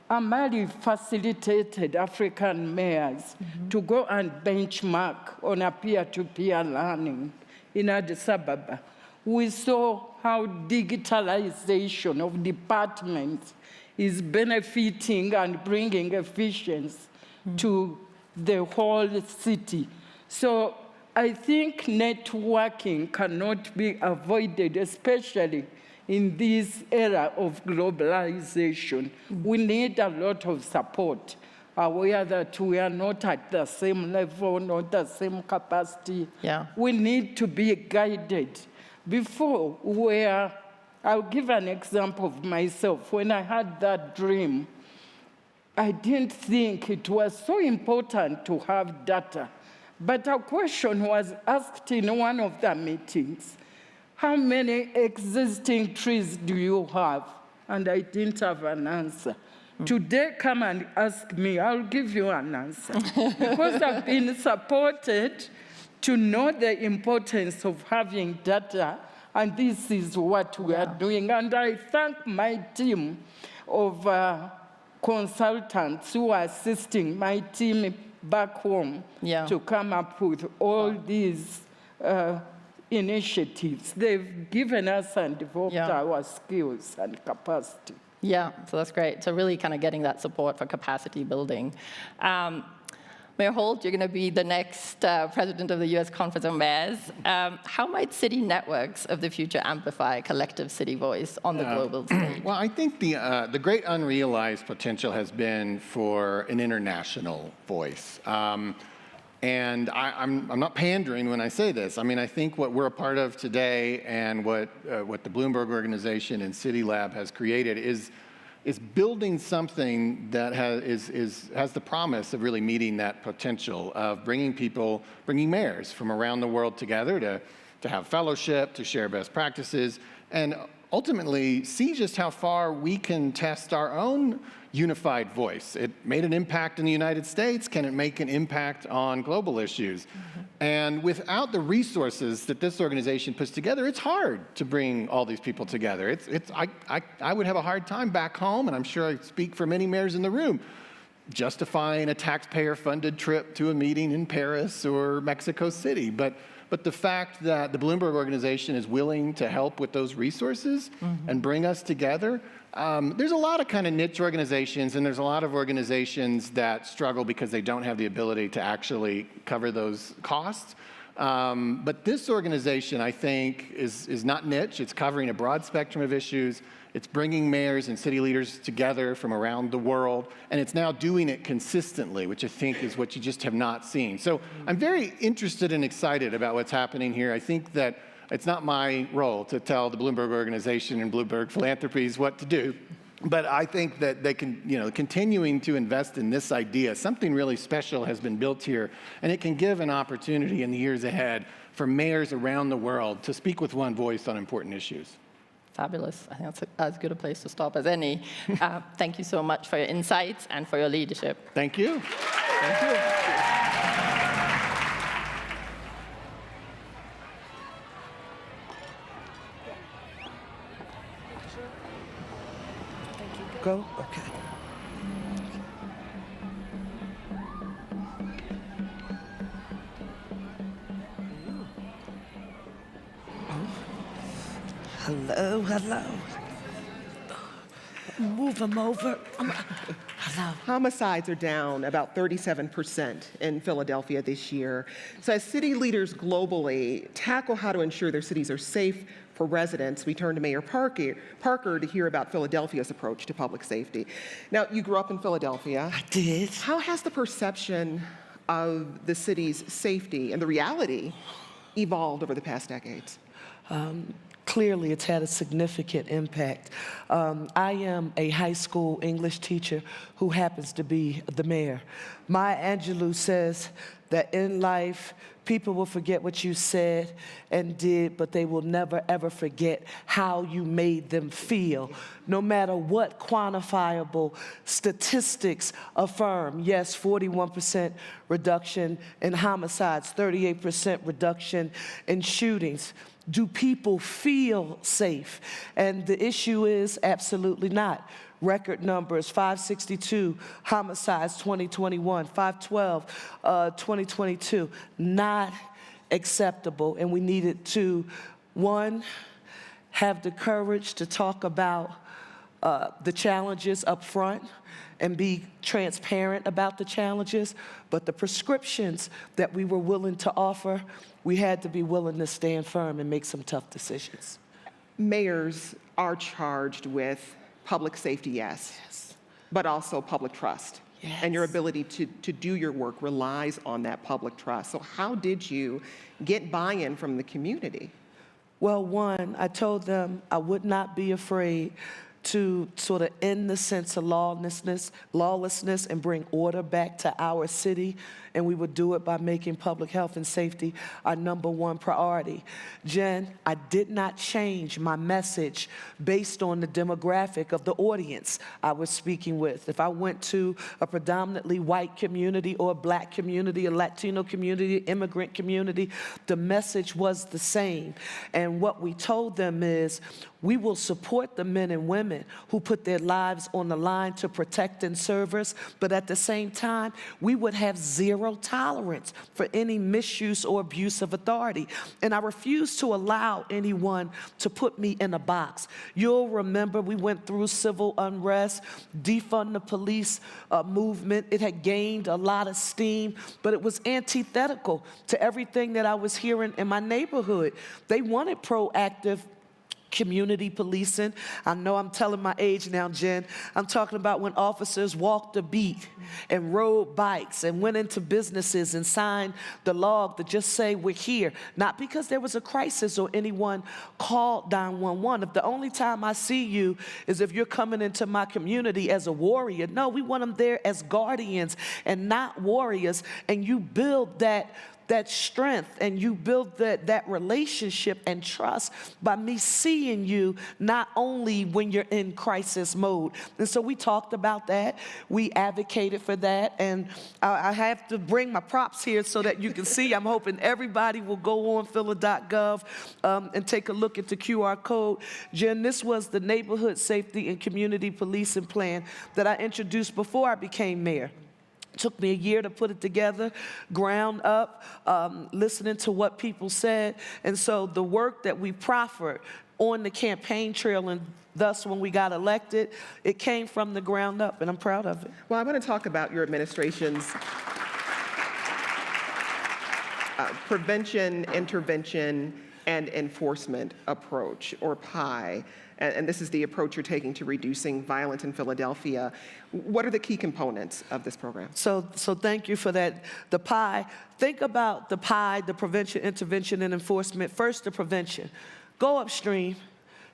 [SPEAKER 8] Amali facilitated African mayors to go and benchmark on a peer-to-peer learning in Addis Ababa. We saw how digitalization of departments is benefiting and bringing efficiency to the whole city. So I think networking cannot be avoided, especially in this era of globalization. We need a lot of support, aware that we are not at the same level, not the same capacity.
[SPEAKER 7] Yeah.
[SPEAKER 8] We need to be guided. Before, I'll give an example of myself. When I had that dream, I didn't think it was so important to have data. But a question was asked in one of the meetings: how many existing trees do you have? And I didn't have an answer. Today, come and ask me, I'll give you an answer. Because I've been supported to know the importance of having data, and this is what we are doing. And I thank my team of consultants who are assisting my team back home to come up with all these initiatives. They've given us and developed our skills and capacity.
[SPEAKER 7] Yeah, so that's great. So really kind of getting that support for capacity building. Mayor Holt, you're going to be the next president of the U.S. Conference of Mayors. How might city networks of the future amplify collective city voice on the global stage?
[SPEAKER 6] Well, I think the great unrealized potential has been for an international voice. And I'm not pandering when I say this. I mean, I think what we're a part of today and what the Bloomberg organization and CityLab has created is building something that has the promise of really meeting that potential of bringing mayors from around the world together to have fellowship, to share best practices, and ultimately see just how far we can test our own unified voice. It made an impact in the United States. Can it make an impact on global issues? And without the resources that this organization puts together, it's hard to bring all these people together. I would have a hard time back home, and I'm sure I speak for many mayors in the room, justifying a taxpayer-funded trip to a meeting in Paris or Mexico City. But the fact that the Bloomberg organization is willing to help with those resources and bring us together, there's a lot of kind of niche organizations, and there's a lot of organizations that struggle because they don't have the ability to actually cover those costs. But this organization, I think, is not niche. It's covering a broad spectrum of issues. It's bringing mayors and city leaders together from around the world, and it's now doing it consistently, which I think is what you just have not seen. So I'm very interested and excited about what's happening here. I think that it's not my role to tell the Bloomberg organization and Bloomberg Philanthropies what to do, but I think that they can, continuing to invest in this idea, something really special has been built here, and it can give an opportunity in the years ahead for mayors around the world to speak with one voice on important issues.
[SPEAKER 7] Fabulous. I think that's as good a place to stop as any. Thank you so much for your insights and for your leadership.
[SPEAKER 6] Thank you. Thank you.
[SPEAKER 3] Go? Okay. Hello, hello.
[SPEAKER 10] Move them over. Hello.
[SPEAKER 11] Homicides are down about 37% in Philadelphia this year. So as city leaders globally tackle how to ensure their cities are safe for residents, we turn to Mayor Parker to hear about Philadelphia's approach to public safety. Now, you grew up in Philadelphia.
[SPEAKER 10] I did.
[SPEAKER 11] How has the perception of the city's safety and the reality evolved over the past decades?
[SPEAKER 10] Clearly, it's had a significant impact. I am a high school English teacher who happens to be the mayor. Maya Angelou says that in life, people will forget what you said and did, but they will never, ever forget how you made them feel, no matter what quantifiable statistics affirm. Yes, 41% reduction in homicides, 38% reduction in shootings. Do people feel safe? And the issue is absolutely not. Record numbers, 562 homicides 2021, 512 2022. Not acceptable, and we needed to, one, have the courage to talk about the challenges up front and be transparent about the challenges, but the prescriptions that we were willing to offer, we had to be willing to stand firm and make some tough decisions.
[SPEAKER 11] Mayors are charged with public safety, yes, but also public trust.
[SPEAKER 10] Yes.
[SPEAKER 11] And your ability to do your work relies on that public trust. So how did you get buy-in from the community?
[SPEAKER 10] Well, one, I told them I would not be afraid to sort of end the sense of lawlessness and bring order back to our city, and we would do it by making public health and safety our #1 priority. Jen, I did not change my message based on the demographic of the audience I was speaking with. If I went to a predominantly white community or a black community, a Latino community, immigrant community, the message was the same. And what we told them is, we will support the men and women who put their lives on the line to protect and serve us, but at the same time, we would have zero tolerance for any misuse or abuse of authority. And I refuse to allow anyone to put me in a box. You'll remember we went through civil unrest, defund the police movement. It had gained a lot of steam, but it was antithetical to everything that I was hearing in my neighborhood. They wanted proactive community policing. I know I'm telling my age now, Jen. I'm talking about when officers walked the beat and rode bikes and went into businesses and signed the log to just say we're here. Not because there was a crisis or anyone called 911. If the only time I see you is if you're coming into my community as a warrior. No, we want them there as guardians and not warriors. And you build that strength and you build that relationship and trust by me seeing you not only when you're in crisis mode. And so we talked about that. We advocated for that. And I have to bring my props here so that you can see. I'm hoping everybody will go on phila.gov and take a look at the QR code. Jen, this was the Neighborhood Safety and Community Policing Plan that I introduced before I became mayor. Took me a year to put it together, ground up, listening to what people said. And so the work that we proffered on the campaign trail and thus when we got elected, it came from the ground up, and I'm proud of it.
[SPEAKER 11] Well, I want to talk about your administration's prevention, intervention, and enforcement approach, or PI. And this is the approach you're taking to reducing violence in Philadelphia. What are the key components of this program?
[SPEAKER 10] So thank you for that. The PI, think about the PI, the prevention, intervention, and enforcement. First, the prevention. Go upstream.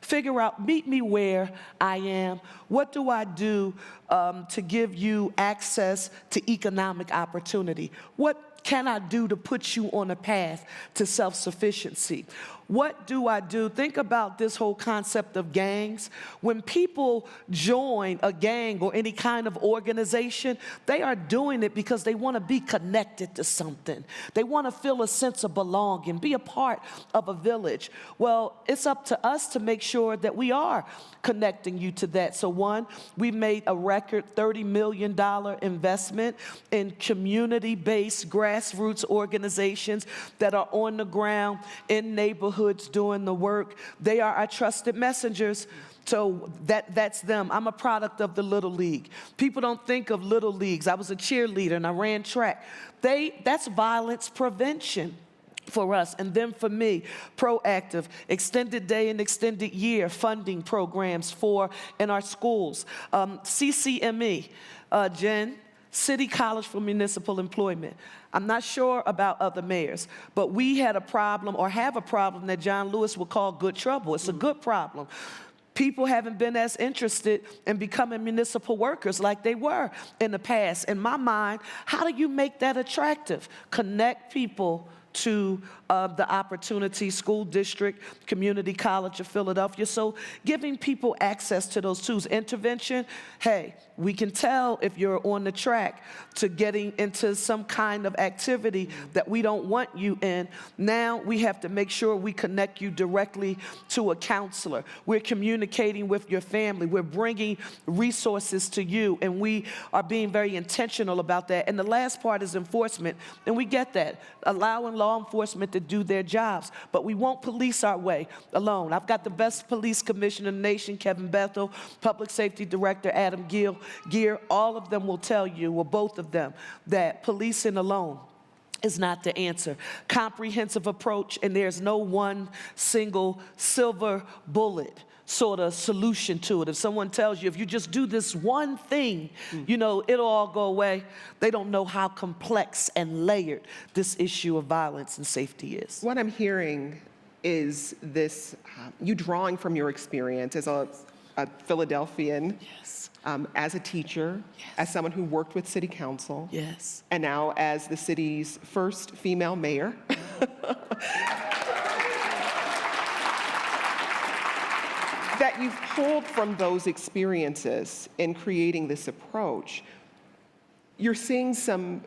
[SPEAKER 10] Figure out, meet me where I am. What do I do to give you access to economic opportunity? What can I do to put you on a path to self-sufficiency? What do I do? Think about this whole concept of gangs. When people join a gang or any kind of organization, they are doing it because they want to be connected to something. They want to feel a sense of belonging, be a part of a village. Well, it's up to us to make sure that we are connecting you to that. So one, we made a record $30 million investment in community-based grassroots organizations that are on the ground in neighborhoods doing the work. They are our trusted messengers. So that's them. I'm a product of the Little League. People don't think of Little Leagues. I was a cheerleader and I ran track. That's violence prevention for us. And then for me, proactive, extended day and extended year funding programs in our schools. CCME, Jen, City College for Municipal Employment. I'm not sure about other mayors, but we had a problem or have a problem that John Lewis would call good trouble. It's a good problem. People haven't been as interested in becoming municipal workers like they were in the past. In my mind, how do you make that attractive? Connect people to the opportunity, school district, community college of Philadelphia. So giving people access to those tools. Intervention, hey, we can tell if you're on the track to getting into some kind of activity that we don't want you in. Now we have to make sure we connect you directly to a counselor. We're communicating with your family. We're bringing resources to you, and we are being very intentional about that. And the last part is enforcement, and we get that. Allowing law enforcement to do their jobs, but we won't police our way alone. I've got the best police commissioner in the nation, Kevin Bethel, public safety director, Adam Gear. All of them will tell you, or both of them, that policing alone is not the answer. Comprehensive approach, and there's no one single silver bullet sort of solution to it. If someone tells you, if you just do this one thing, you know, it'll all go away, they don't know how complex and layered this issue of violence and safety is.
[SPEAKER 11] What I'm hearing is this, you drawing from your experience as a Philadelphian,
[SPEAKER 10] Yes.
[SPEAKER 11] As a teacher, as someone who worked with city council,
[SPEAKER 10] Yes.
[SPEAKER 11] and now as the city's first female mayor. That you've pulled from those experiences in creating this approach. You're seeing some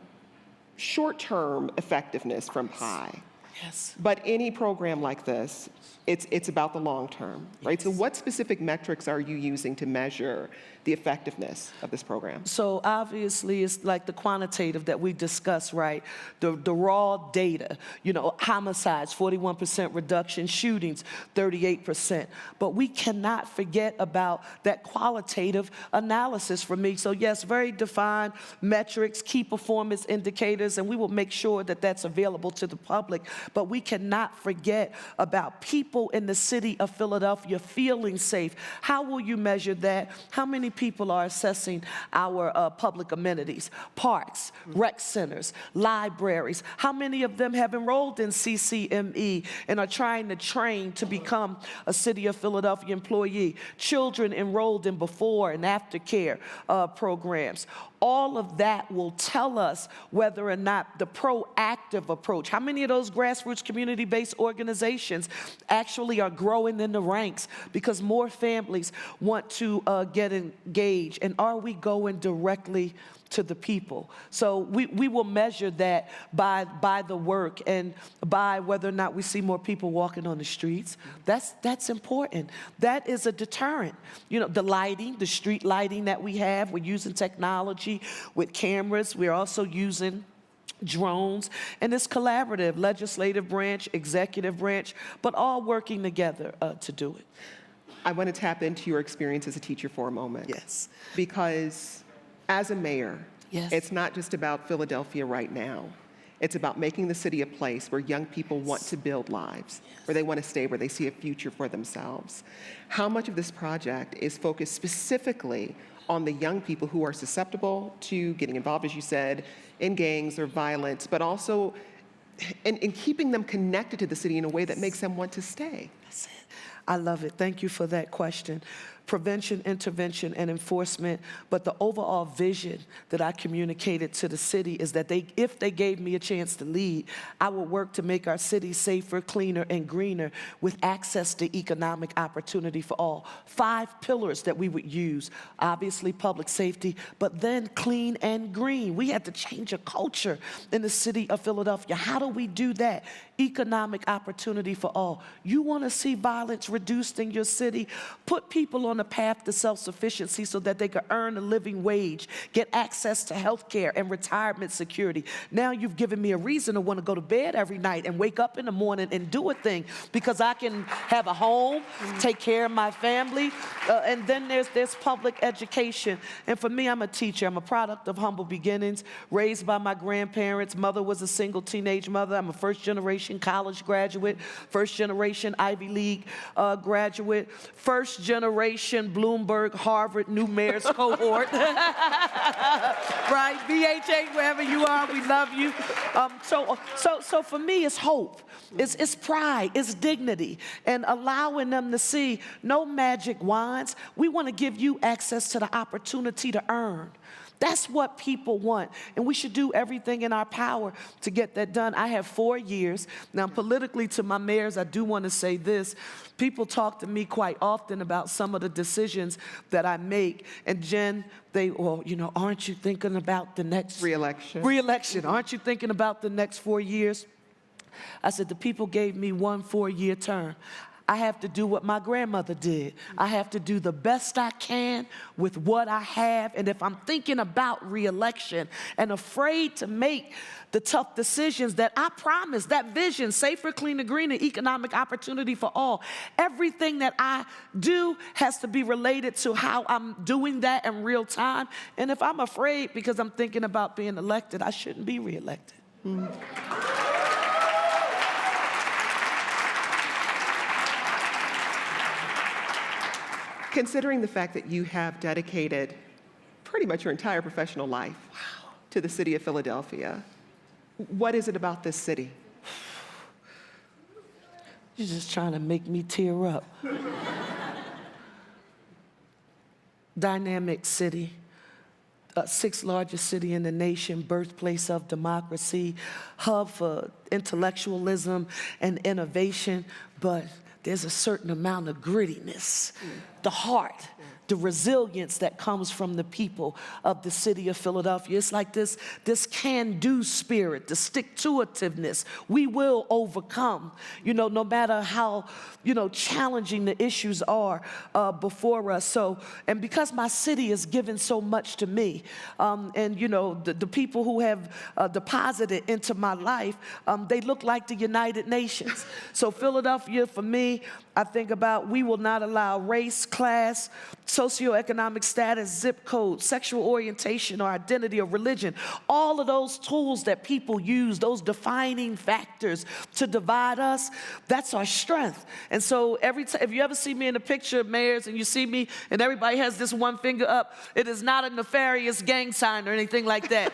[SPEAKER 11] short-term effectiveness from PI.
[SPEAKER 10] Yes.
[SPEAKER 11] But any program like this, it's about the long term, right?
[SPEAKER 10] Yes.
[SPEAKER 11] So what specific metrics are you using to measure the effectiveness of this program?
[SPEAKER 10] So obviously it's like the quantitative that we discussed, right? The raw data, you know, homicides, 41% reduction, shootings, 38%. But we cannot forget about that qualitative analysis for me. So yes, very defined metrics, key performance indicators, and we will make sure that that's available to the public. But we cannot forget about people in the city of Philadelphia feeling safe. How will you measure that? How many people are assessing our public amenities, parks, rec centers, libraries? How many of them have enrolled in CCME and are trying to train to become a City of Philadelphia employee? Children enrolled in before and after care programs. All of that will tell us whether or not the proactive approach, how many of those grassroots community-based organizations actually are growing in the ranks because more families want to get engaged, and are we going directly to the people? So we will measure that by the work and by whether or not we see more people walking on the streets. That's important. That is a deterrent. You know, the lighting, the street lighting that we have, we're using technology with cameras. We're also using drones, and this collaborative legislative branch, executive branch, but all working together to do it.
[SPEAKER 11] I want to tap into your experience as a teacher for a moment.
[SPEAKER 10] Yes.
[SPEAKER 11] Because as a mayor,
[SPEAKER 10] Yes.
[SPEAKER 11] it's not just about Philadelphia right now. It's about making the city a place where young people want to build lives, where they want to stay, where they see a future for themselves. How much of this project is focused specifically on the young people who are susceptible to getting involved, as you said, in gangs or violence, but also in keeping them connected to the city in a way that makes them want to stay?
[SPEAKER 10] That's it. I love it. Thank you for that question. Prevention, intervention, and enforcement, but the overall vision that I communicated to the city is that if they gave me a chance to lead, I would work to make our city safer, cleaner, and greener with access to economic opportunity for all. 5 pillars that we would use, obviously public safety, but then clean and green. We had to change a culture in the city of Philadelphia. How do we do that? Economic opportunity for all. You want to see violence reduced in your city? Put people on on a path to self-sufficiency so that they could earn a living wage, get access to health care and retirement security. Now you've given me a reason to want to go to bed every night and wake up in the morning and do a thing, because I can have a home, take care of my family, and then there's public education. And for me, I'm a teacher. I'm a product of humble beginnings, raised by my grandparents. Mother was a single teenage mother. I'm a first-generation college graduate, first-generation Ivy League graduate, first-generation Bloomberg, Harvard, new mayor's cohort. Right? BHA, wherever you are, we love you. So for me, it's hope. It's pride. It's dignity. And allowing them to see no magic wands. We want to give you access to the opportunity to earn. That's what people want, and we should do everything in our power to get that done. I have 4 years. Now, politically, to my mayors, I do want to say this. People talk to me quite often about some of the decisions that I make, and Jen, well, aren't you thinking about the next...
[SPEAKER 11] Re-election.
[SPEAKER 10] Re-election. Aren't you thinking about the next 4 years? I said, the people gave me 1 4-year term. I have to do what my grandmother did. I have to do the best I can with what I have. And if I'm thinking about re-election and afraid to make the tough decisions that I promised, that vision, safer, cleaner, greener, economic opportunity for all, everything that I do has to be related to how I'm doing that in real time. And if I'm afraid because I'm thinking about being elected, I shouldn't be re-elected.
[SPEAKER 11] Considering the fact that you have dedicated pretty much your entire professional life to the city of Philadelphia, what is it about this city?
[SPEAKER 10] You're just trying to make me tear up. Dynamic city, 6th largest city in the nation, birthplace of democracy, hub for intellectualism and innovation, but there's a certain amount of grittiness, the heart, the resilience that comes from the people of the city of Philadelphia. It's like this can-do spirit, the stick-to-itiveness. We will overcome, no matter how, challenging the issues are before us. So, and because my city has given so much to me, and, the people who have deposited into my life, they look like the United Nations. So Philadelphia, for me, I think about we will not allow race, class, socioeconomic status, zip code, sexual orientation or identity or religion, all of those tools that people use, those defining factors to divide us, that's our strength. And so every time, if you ever see me in a picture of mayors and you see me and everybody has this one finger up, it is not a nefarious gang sign or anything like that.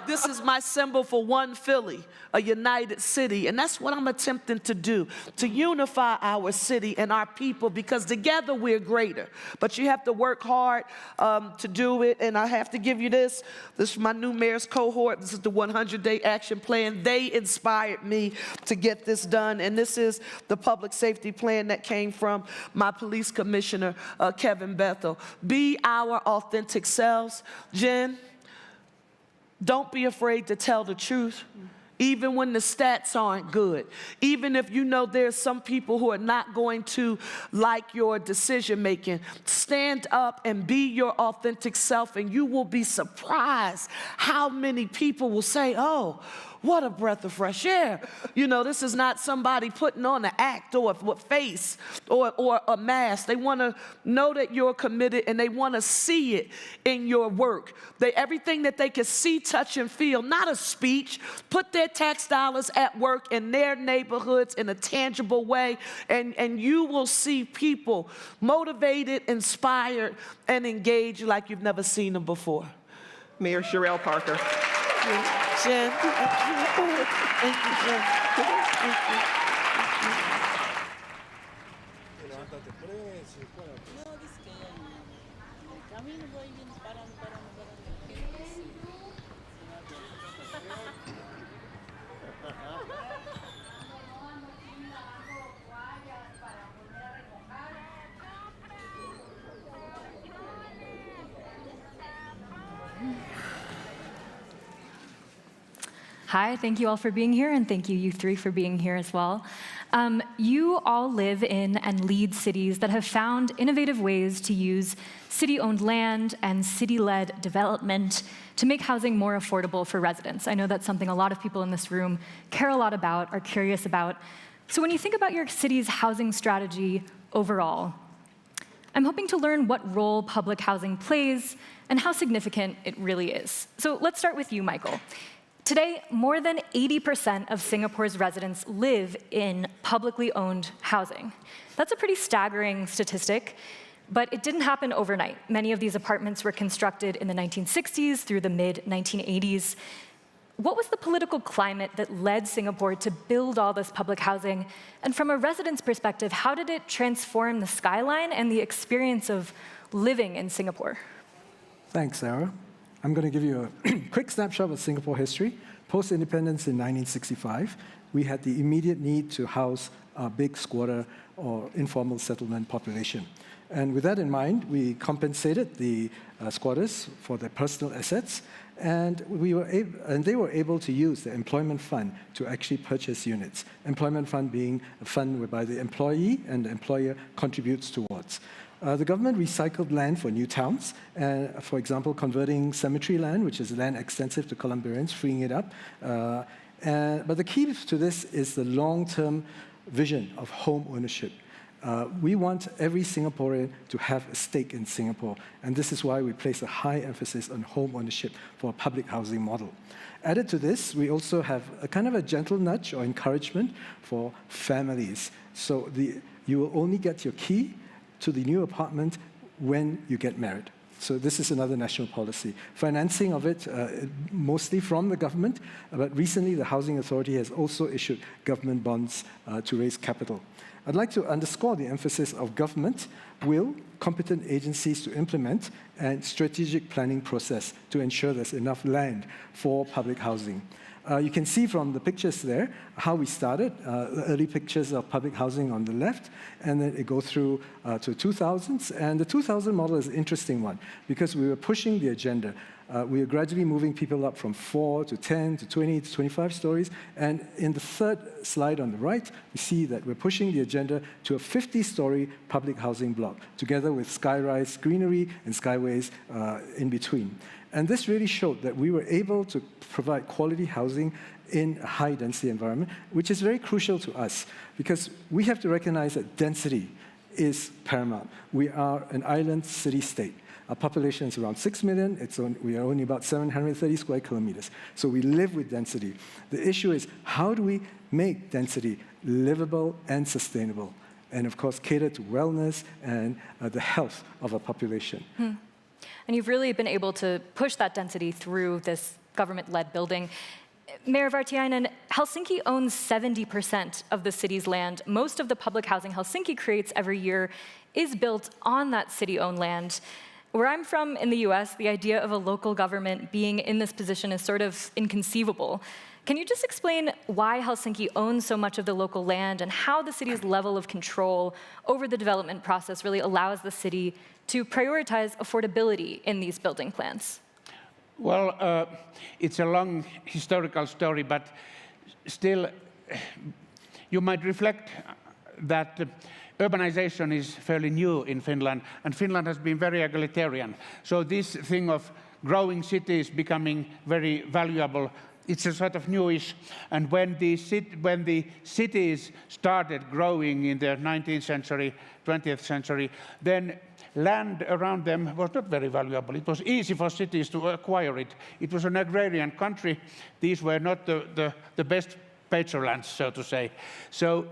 [SPEAKER 10] This is my symbol for one Philly, a united city. And that's what I'm attempting to do, to unify our city and our people, because together we're greater. But you have to work hard to do it. And I have to give you this. This is my new mayor's cohort. This is the 100-day action plan. They inspired me to get this done. And this is the public safety plan that came from my police commissioner, Kevin Bethel. Be our authentic selves. Jen, don't be afraid to tell the truth. Even when the stats aren't good, even if there's some people who are not going to like your decision making, stand up and be your authentic self, and you will be surprised how many people will say, oh, what a breath of fresh air. This is not somebody putting on an act or a face or a mask. They want to know that you're committed, and they want to see it in your work. Everything that they can see, touch, and feel, not a speech. Put their tax dollars at work in their neighborhoods in a tangible way, and you will see people motivated, inspired, and engaged like you've never seen them before.
[SPEAKER 11] Mayor Sherelle Parker.
[SPEAKER 10] Jen, thank you. Thank you, Jen. Thank you.
[SPEAKER 3] Levántate preso, espérate.
[SPEAKER 12] No, dice que en el camino voy viendo, parando.
[SPEAKER 13] Hi, thank you all for being here, and thank you, you three, for being here as well. You all live in and lead cities that have found innovative ways to use city-owned land and city-led development to make housing more affordable for residents. I know that's something a lot of people in this room care a lot about, are curious about. So when you think about your city's housing strategy overall, I'm hoping to learn what role public housing plays and how significant it really is. So let's start with you, Michael. Today, more than 80% of Singapore's residents live in publicly owned housing. That's a pretty staggering statistic, but it didn't happen overnight. Many of these apartments were constructed in the 1960s through the mid-1980s. What was the political climate that led Singapore to build all this public housing? And from a resident's perspective, how did it transform the skyline and the experience of living in Singapore?
[SPEAKER 14] Thanks, Sarah. I'm going to give you a quick snapshot of Singapore history. Post-independence in 1965, we had the immediate need to house a big squatter or informal settlement population. And with that in mind, we compensated the squatters for their personal assets, and they were able to use the employment fund to actually purchase units. Employment fund being a fund whereby the employee and the employer contributes towards. The government recycled land for new towns, for example, converting cemetery land, which is land extensive to Columbarians, freeing it up. But the key to this is the long-term vision of home ownership. We want every Singaporean to have a stake in Singapore, and this is why we place a high emphasis on home ownership for a public housing model. Added to this, we also have a kind of a gentle nudge or encouragement for families. So you will only get your key to the new apartment when you get married. So this is another national policy. Financing of it, mostly from the government, but recently the Housing Authority has also issued government bonds to raise capital. I'd like to underscore the emphasis of government will, competent agencies to implement, and strategic planning process to ensure there's enough land for public housing. You can see from the pictures there how we started, the early pictures of public housing on the left, and then it goes through to 2000s. And the 2000 model is an interesting one because we were pushing the agenda. We were gradually moving people up from 4 to 10 to 20 to 25 stories. And in the third slide on the right, we see that we're pushing the agenda to a 50-story public housing block, together with skyrise greenery and skyways in between. And this really showed that we were able to provide quality housing in a high-density environment, which is very crucial to us, because we have to recognize that density is paramount. We are an island city-state. Our population is around 6 million. We are only about 730 square kilometers. So we live with density. The issue is, how do we make density livable and sustainable? And of course, cater to wellness and the health of our population.
[SPEAKER 13] And you've really been able to push that density through this government-led building. Mayor Vartiainen, Helsinki owns 70% of the city's land. Most of the public housing Helsinki creates every year is built on that city-owned land. Where I'm from in the US, the idea of a local government being in this position is sort of inconceivable. Can you just explain why Helsinki owns so much of the local land and how the city's level of control over the development process really allows the city to prioritize affordability in these building plans?
[SPEAKER 15] Well, it's a long historical story, but still, you might reflect that urbanization is fairly new in Finland, and Finland has been very egalitarian. So this thing of growing cities becoming very valuable, it's a sort of newish. And when the cities started growing in the 19th century, 20th century, then land around them was not very valuable. It was easy for cities to acquire it. It was an agrarian country. These were not the best pagerlands, so to say. So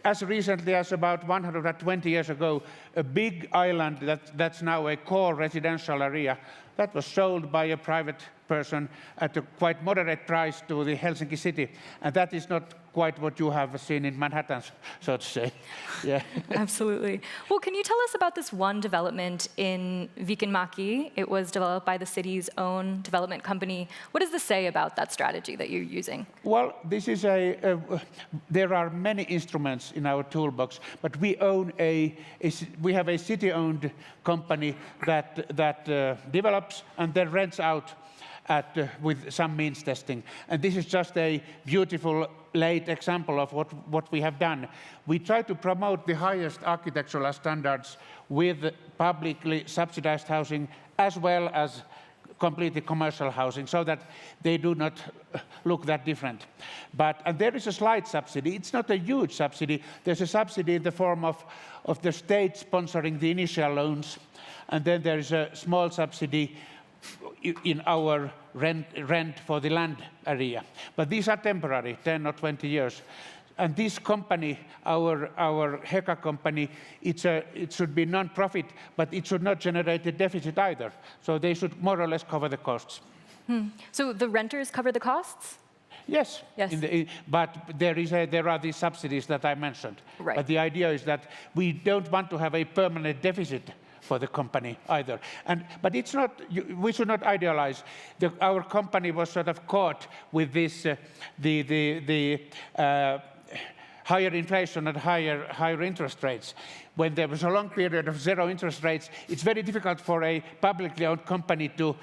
[SPEAKER 15] as recently as about 120 years ago, a big island that's now a core residential area, that was sold by a private person at a quite moderate price to the Helsinki city. And that is not quite what you have seen in Manhattan, so to say. Yeah.
[SPEAKER 13] Absolutely. Well, can you tell us about this one development in Viikinmaki? It was developed by the city's own development company. What does this say about that strategy that you're using?
[SPEAKER 15] Well, this is there are many instruments in our toolbox, but we have a city-owned company that develops and then rents out. with some means testing. And this is just a beautiful late example of what we have done. We try to promote the highest architectural standards with publicly subsidized housing as well as completely commercial housing, so that they do not look that different. And there is a slight subsidy. It's not a huge subsidy. There's a subsidy in the form of the state sponsoring the initial loans, and then there is a small subsidy in our rent for the land area. But these are temporary, 10 or 20 years. And this company, our HECA company, it should be non-profit, but it should not generate a deficit either. So they should more or less cover the costs.
[SPEAKER 13] So the renters cover the costs?
[SPEAKER 15] Yes. But there are these subsidies that I mentioned.
[SPEAKER 13] Right.
[SPEAKER 15] But the idea is that we don't want to have a permanent deficit for the company either. But it's not, we should not idealize. Our company was sort of caught with this, higher inflation and higher interest rates. When there was a long period of zero interest rates, it's very difficult for a publicly owned company to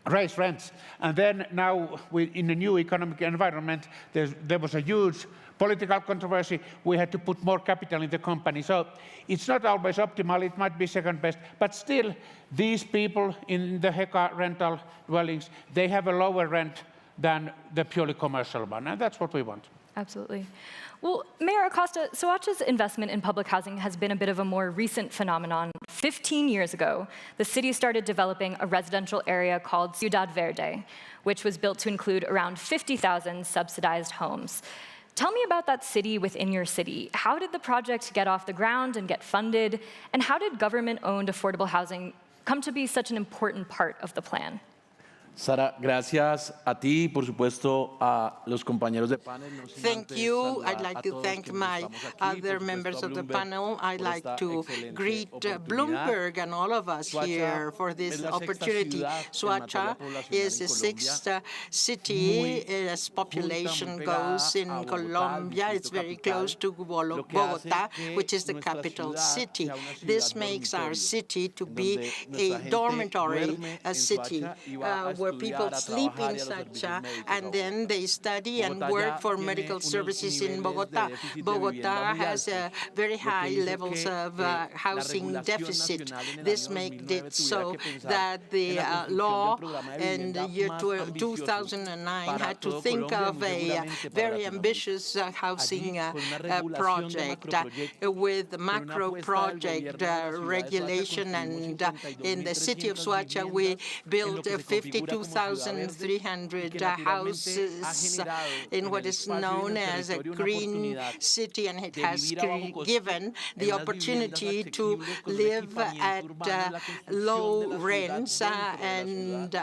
[SPEAKER 15] raise rents. And then now, in a new economic environment, there was a huge political controversy. We had to put more capital in the company. So it's not always optimal. It might be second best. But still, these people in the HECA rental dwellings, they have a lower rent than the purely commercial one. And that's what we want.
[SPEAKER 13] Absolutely. Well, Mayor Acosta, Soacha's investment in public housing has been a bit of a more recent phenomenon. 15 years ago, the city started developing a residential area called Ciudad Verde, which was built to include around 50,000 subsidized homes. Tell me about that city within your city. How did the project get off the ground and get funded? And how did government-owned affordable housing come to be such an important part of the plan?
[SPEAKER 16] Sara, gracias a ti, por supuesto, a los compañeros de panel.
[SPEAKER 17] Thank you. I'd like to thank my other members of the panel. I'd like to greet Bloomberg and all of us here for this opportunity. Soacha is the sixth city as population goes in Colombia. It's very close to Bogota, which is the capital city. This makes our city to be a dormitory city, where people sleep in Soacha, and then they study and work for medical services in Bogota. Bogota has very high levels of housing deficit. This made it so that the law in the year 2009 had to think of a very ambitious housing project with macro project regulation. And in the city of Soacha, we built 52,300 houses in what is known as a green city, and it has given the opportunity to live at low rents and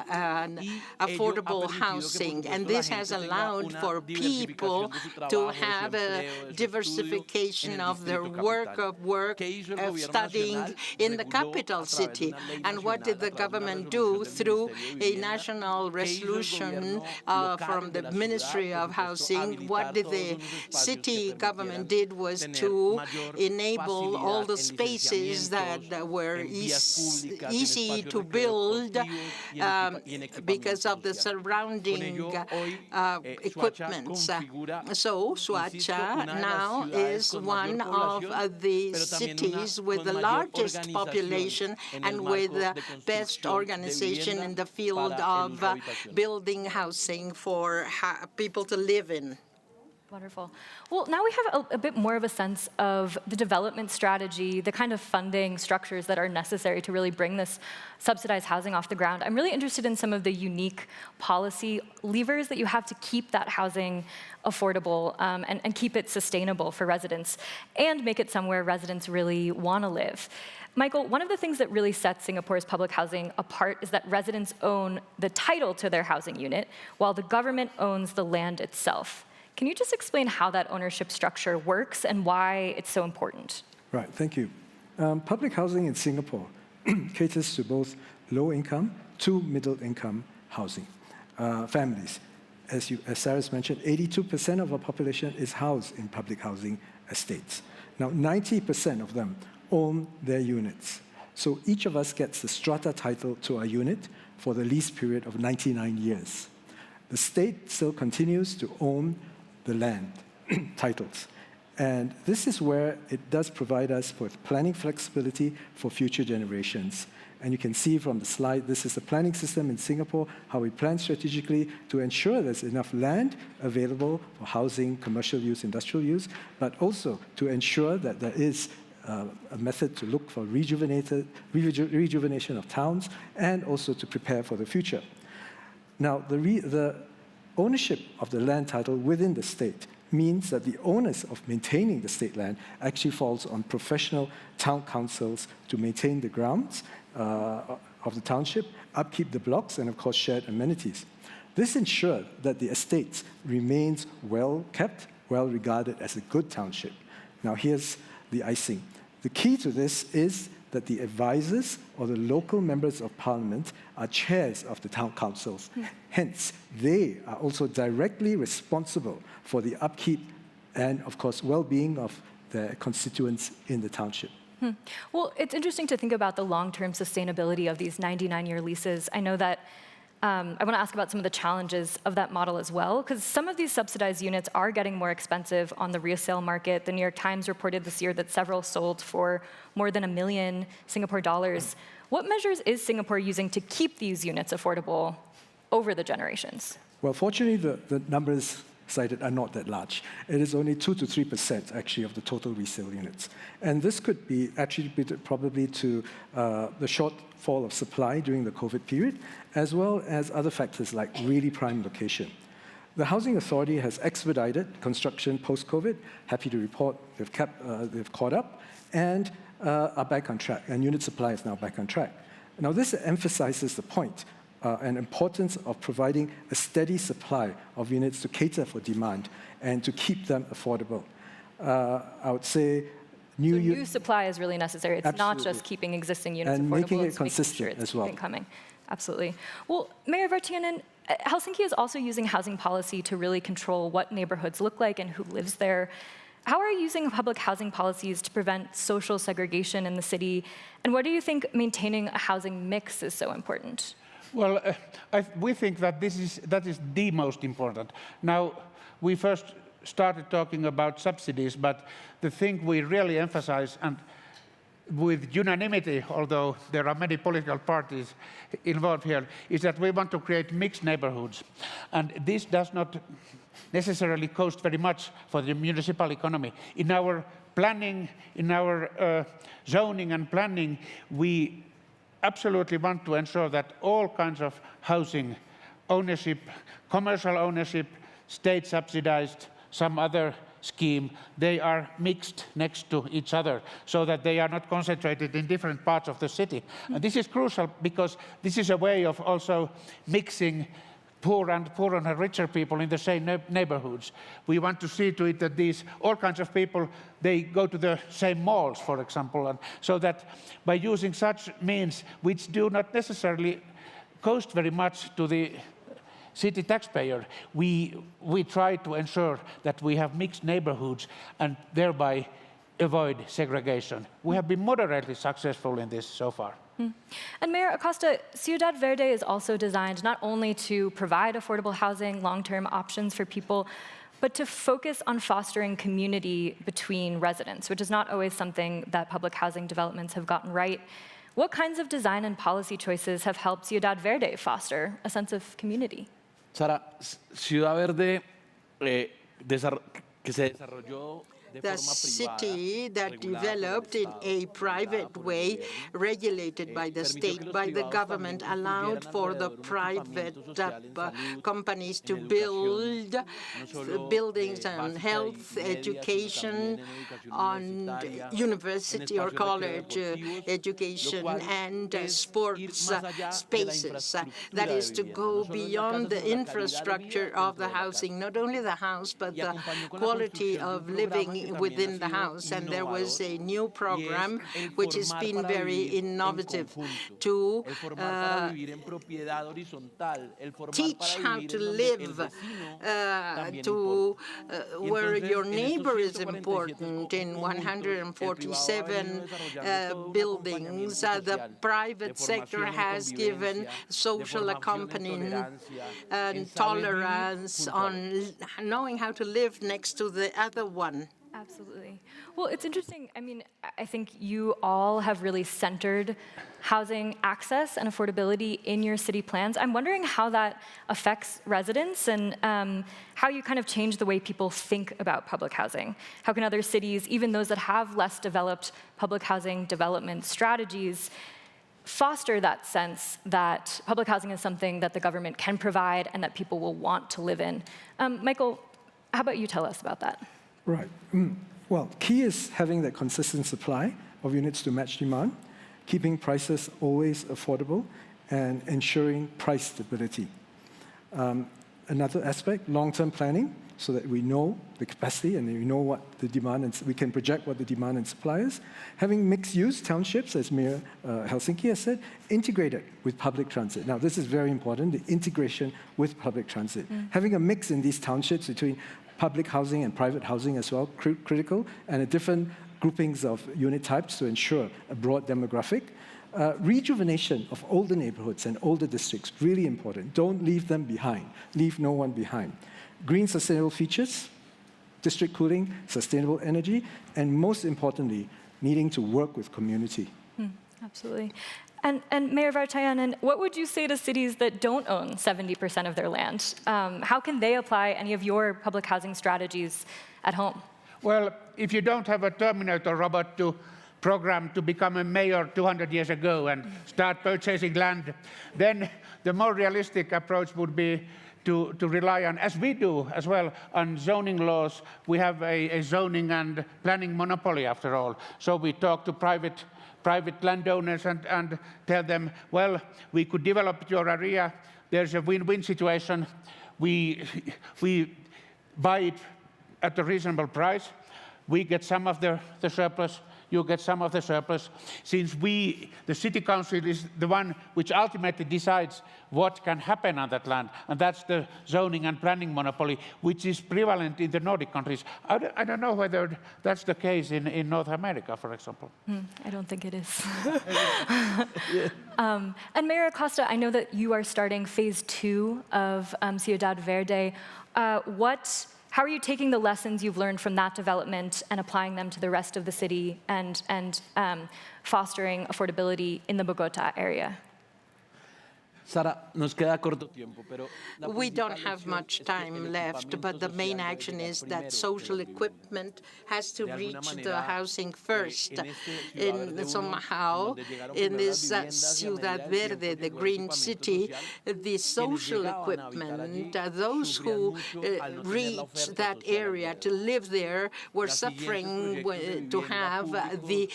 [SPEAKER 17] affordable housing. And this has allowed for people to have a diversification of their work, of studying in the capital city. And what did the government do? Through a national resolution from the Ministry of Housing, what the city government did was to enable all the spaces that were easy to build because of the surrounding equipment. So Soacha now is one of the cities with the largest population and with the best organization in the field of building housing for people to live in.
[SPEAKER 13] Wonderful. Well, now we have a bit more of a sense of the development strategy, the kind of funding structures that are necessary to really bring this subsidized housing off the ground. I'm really interested in some of the unique policy levers that you have to keep that housing affordable and keep it sustainable for residents and make it somewhere residents really want to live. Michael, one of the things that really sets Singapore's public housing apart is that residents own the title to their housing unit, while the government owns the land itself. Can you just explain how that ownership structure works and why it's so important?
[SPEAKER 14] Right, thank you. Public housing in Singapore caters to both low-income to middle-income housing families. As Sarah's mentioned, 82% of our population is housed in public housing estates. Now, 90% of them own their units. So each of us gets the strata title to our unit for the lease period of 99 years. The state still continues to own the land titles. And this is where it does provide us with planning flexibility for future generations. And you can see from the slide, this is the planning system in Singapore, how we plan strategically to ensure there's enough land available for housing, commercial use, industrial use, but also to ensure that there is a method to look for rejuvenation of towns and also to prepare for the future. Now, the ownership of the land title within the state means that the onus of maintaining the state land actually falls on professional town councils to maintain the grounds of the township, upkeep the blocks, and of course shared amenities. This ensured that the estates remains well kept, well regarded as a good township. Now here's the icing. The key to this is that the advisors or the local members of parliament are chairs of the town councils. Hence, they are also directly responsible for the upkeep and, of course, well-being of their constituents in the township.
[SPEAKER 13] Well, it's interesting to think about the long-term sustainability of these 99-year leases. I know that I want to ask about some of the challenges of that model as well, because some of these subsidized units are getting more expensive on the resale market. The New York Times reported this year that several sold for more than $1 million Singapore dollars. What measures is Singapore using to keep these units affordable over the generations?
[SPEAKER 14] Well, fortunately, the numbers cited are not that large. It is only 2 to 3% actually of the total resale units. And this could be attributed probably to the shortfall of supply during the COVID period, as well as other factors like really prime location. The Housing Authority has expedited construction post-COVID. Happy to report they've caught up and are back on track, and unit supply is now back on track. Now this emphasizes the point and importance of providing a steady supply of units to cater for demand and to keep them affordable. I would say new
[SPEAKER 13] supply is really necessary. It's not just keeping existing units
[SPEAKER 14] and
[SPEAKER 13] affordable.
[SPEAKER 14] making it
[SPEAKER 13] it's
[SPEAKER 14] consistent
[SPEAKER 13] making sure it's
[SPEAKER 14] as well.
[SPEAKER 13] Coming. Absolutely. Well, Mayor Vartiainen, Helsinki is also using housing policy to really control what neighborhoods look like and who lives there. How are you using public housing policies to prevent social segregation in the city? And why do you think maintaining a housing mix is so important?
[SPEAKER 15] Well, we think that that is the most important. Now, we first started talking about subsidies, but the thing we really emphasize, and with unanimity, although there are many political parties involved here, is that we want to create mixed neighborhoods. And this does not necessarily cost very much for the municipal economy. In our planning, in our zoning and planning, we absolutely want to ensure that all kinds of housing ownership, commercial ownership, state subsidized, some other scheme, they are mixed next to each other so that they are not concentrated in different parts of the city. And this is crucial because this is a way of also mixing poor and richer people in the same neighborhoods. We want to see to it that all kinds of people, they go to the same malls, for example, and so that by using such means, which do not necessarily cost very much to the city taxpayer, we try to ensure that we have mixed neighborhoods and thereby avoid segregation. We have been moderately successful in this so far.
[SPEAKER 13] And Mayor Acosta, Ciudad Verde is also designed not only to provide affordable housing, long-term options for people, but to focus on fostering community between residents, which is not always something that public housing developments have gotten right. What kinds of design and policy choices have helped Ciudad Verde foster a sense of community?
[SPEAKER 16] Sara, Ciudad Verde, que se desarrolló
[SPEAKER 17] the city that developed in a private way, regulated by the state, by the government, allowed for the private companies to build buildings on health, education, on university or college education, and sports spaces. That is to go beyond the infrastructure of the housing, not only the house, but the quality of living working within the House, and there was a new program which has been very innovative to teach how to live where your neighbor is important. In 147 buildings, the private sector has given social accompaniment and tolerance on knowing how to live next to the other one.
[SPEAKER 13] Absolutely. Well, it's interesting. I mean, I think you all have really centered housing access and affordability in your city plans. I'm wondering how that affects residents and how you kind of change the way people think about public housing. How can other cities, even those that have less developed public housing development strategies, foster that sense that public housing is something that the government can provide and that people will want to live in? Michael, how about you tell us about that?
[SPEAKER 14] Right. Well, key is having that consistent supply of units to match demand, keeping prices always affordable, and ensuring price stability. Another aspect, long-term planning, so that we know the capacity and we know what the demand and we can project what the demand and supply is. Having mixed-use townships, as Mayor Helsinki has said, integrated with public transit. Now, this is very important, the integration with public transit. Having a mix in these townships between public housing and private housing as well, critical, and a different groupings of unit types to ensure a broad demographic. Rejuvenation of older neighborhoods and older districts, really important. Don't leave them behind. Leave no one behind. Green sustainable features, district cooling, sustainable energy, and most importantly, needing to work with community.
[SPEAKER 13] Absolutely. And Mayor Vartayanen, what would you say to cities that don't own 70% of their land? How can they apply any of your public housing strategies at home?
[SPEAKER 15] Well, if you don't have a Terminator robot to program to become a mayor 200 years ago and start purchasing land, then the more realistic approach would be to rely on, as we do as well, on zoning laws. We have a zoning and planning monopoly, after all. So we talk to private landowners and tell them, well, we could develop your area. There's a win-win situation. We buy it at a reasonable price. We get some of the surplus. You get some of the surplus. Since the city council is the one which ultimately decides what can happen on that land, and that's the zoning and planning monopoly, which is prevalent in the Nordic countries. I don't know whether that's the case in North America, for example.
[SPEAKER 13] I don't think it is. And Mayor Acosta, I know that you are starting phase 2 of Ciudad Verde. How are you taking the lessons you've learned from that development and applying them to the rest of the city and fostering affordability in the Bogota area?
[SPEAKER 17] We don't have much time left, but the main action is that social equipment has to reach the housing first. Somehow, in this Ciudad Verde, the green city, the social equipment, those who reached that area to live there were suffering to have the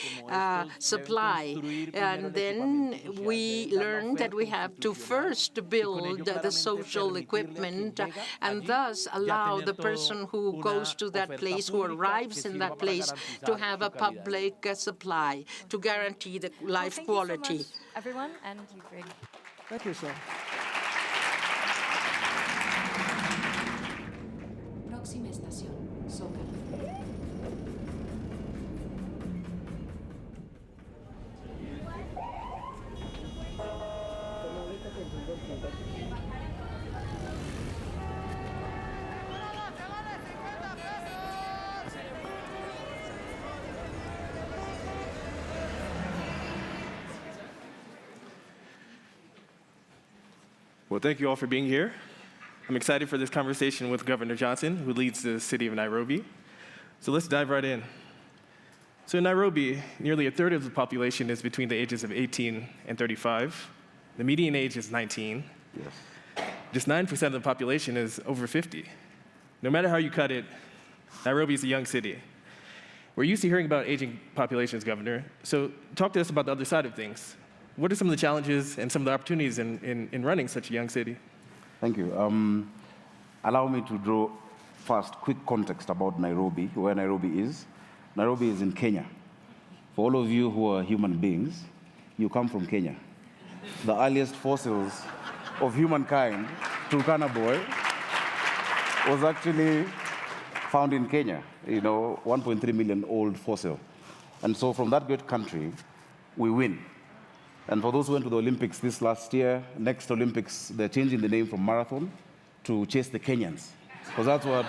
[SPEAKER 17] supply. And then we learned that we have to first build the social equipment and thus allow the person who goes to that place, who arrives in that place, to have a public supply to guarantee the life quality.
[SPEAKER 13] Thank you so much, everyone, and you, Greg.
[SPEAKER 14] Thank you, sir.
[SPEAKER 18] Próxima estación, Zócalo.
[SPEAKER 19] Well, thank you all for being here. I'm excited for this conversation with Governor Johnson, who leads the city of Nairobi. So let's dive right in. So in Nairobi, nearly a third of the population is between the ages of 18 and 35. The median age is 19. Yes. Just 9% of the population is over 50. No matter how you cut it, Nairobi is a young city. We're used to hearing about aging populations, Governor. So talk to us about the other side of things. What are some of the challenges and some of the opportunities in running such a young city?
[SPEAKER 20] Thank you. Allow me to draw first quick context about Nairobi, where Nairobi is. Nairobi is in Kenya. For all of you who are human beings, you come from Kenya. The earliest fossils of humankind, Turkana boy, was actually found in Kenya, 1.3 million old fossil. And so from that great country, we win. And for those who went to the Olympics this last year, next Olympics, they're changing the name from marathon to chase the Kenyans, because that's what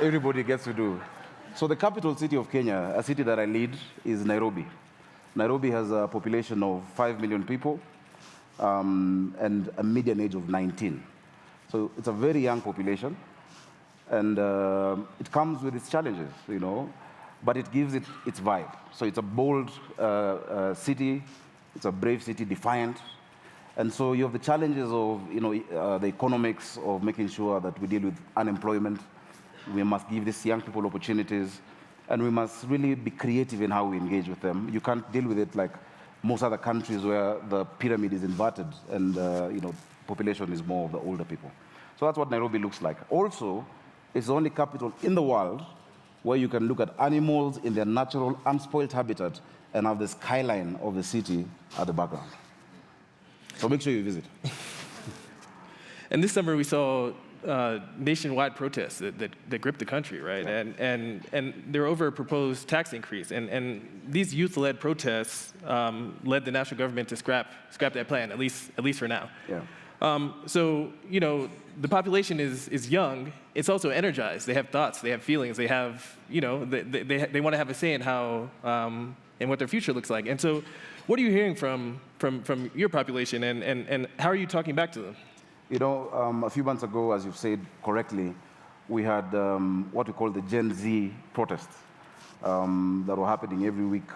[SPEAKER 20] everybody gets to do. So the capital city of Kenya, a city that I lead, is Nairobi. Nairobi has a population of 5 million people and a median age of 19. So it's a very young population, and it comes with its challenges, but it gives it its vibe. So it's a bold city, it's a brave city, defiant. And so you have the challenges of the economics of making sure that we deal with unemployment. We must give these young people opportunities, and we must really be creative in how we engage with them. You can't deal with it like most other countries where the pyramid is inverted and population is more of the older people. So that's what Nairobi looks like. Also, it's the only capital in the world where you can look at animals in their natural, unspoiled habitat and have the skyline of the city at the background. So make sure you visit.
[SPEAKER 19] And this summer we saw nationwide protests that gripped the country, right? Yeah. And they're over a proposed tax increase. And these youth-led protests led the national government to scrap that plan, at least for now.
[SPEAKER 20] Yeah.
[SPEAKER 19] So, the population is young. It's also energized. They have thoughts. They have feelings. They have, they want to have a say in how and what their future looks like. And so, what are you hearing from your population, and how are you talking back to them?
[SPEAKER 20] A few months ago, as you've said correctly, we had what we call the Gen Z protests that were happening every week,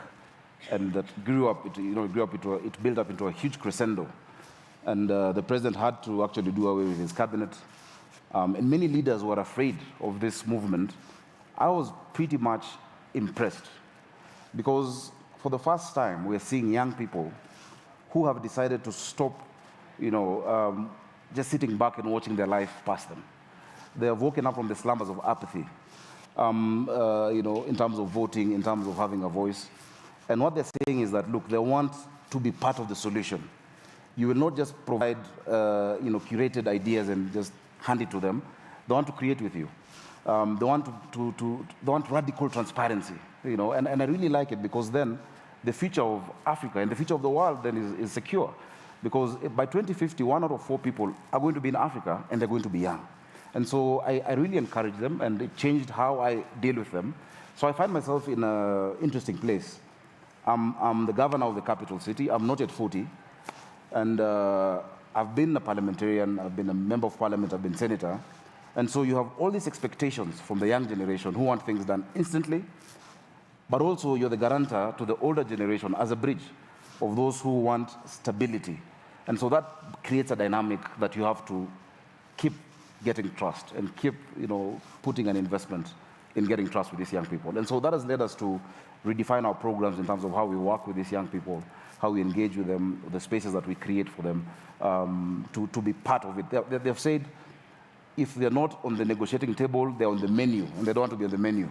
[SPEAKER 20] and that grew up. It built up into a huge crescendo, and the president had to actually do away with his cabinet. And many leaders were afraid of this movement. I was pretty much impressed, because for the first time, we're seeing young people who have decided to stop, just sitting back and watching their life pass them. They have woken up from the slumbers of apathy, in terms of voting, in terms of having a voice. And what they're saying is that, look, they want to be part of the solution. You will not just provide, curated ideas and just hand it to them. They want to create with you. They want radical transparency, and I really like it, because then the future of Africa and the future of the world then is secure. Because by 2050, 1 out of 4 people are going to be in Africa, and they're going to be young. And so I really encourage them, and it changed how I deal with them. So I find myself in an interesting place. I'm the governor of the capital city. I'm not yet 40. And I've been a parliamentarian. I've been a member of parliament. I've been senator. And so you have all these expectations from the young generation who want things done instantly, but also you're the guarantor to the older generation as a bridge of those who want stability. And so that creates a dynamic that you have to keep getting trust and keep, putting an investment in getting trust with these young people. And so that has led us to redefine our programs in terms of how we work with these young people, how we engage with them, the spaces that we create for them, to be part of it. They've said, if they're not on the negotiating table, they're on the menu, and they don't want to be on the menu.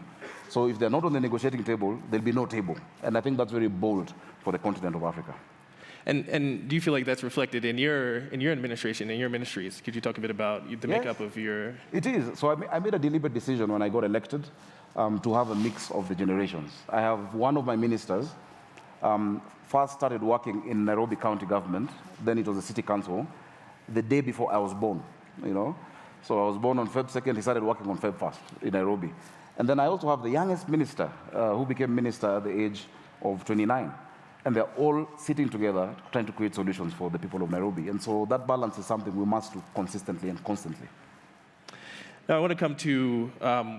[SPEAKER 20] So if they're not on the negotiating table, there'll be no table. And I think that's very bold for the continent of Africa.
[SPEAKER 19] And do you feel like that's reflected in your administration, in your ministries? Could you talk a bit about the makeup of your...
[SPEAKER 20] It is. So I made a deliberate decision when I got elected to have a mix of the generations. I have one of my ministers first started working in Nairobi County government, then it was the city council, the day before I was born, So I was born on Feb 2nd, he started working on Feb 1st in Nairobi. And then I also have the youngest minister who became minister at the age of 29. And they're all sitting together trying to create solutions for the people of Nairobi. And so that balance is something we must do consistently and constantly.
[SPEAKER 19] Now I want to come to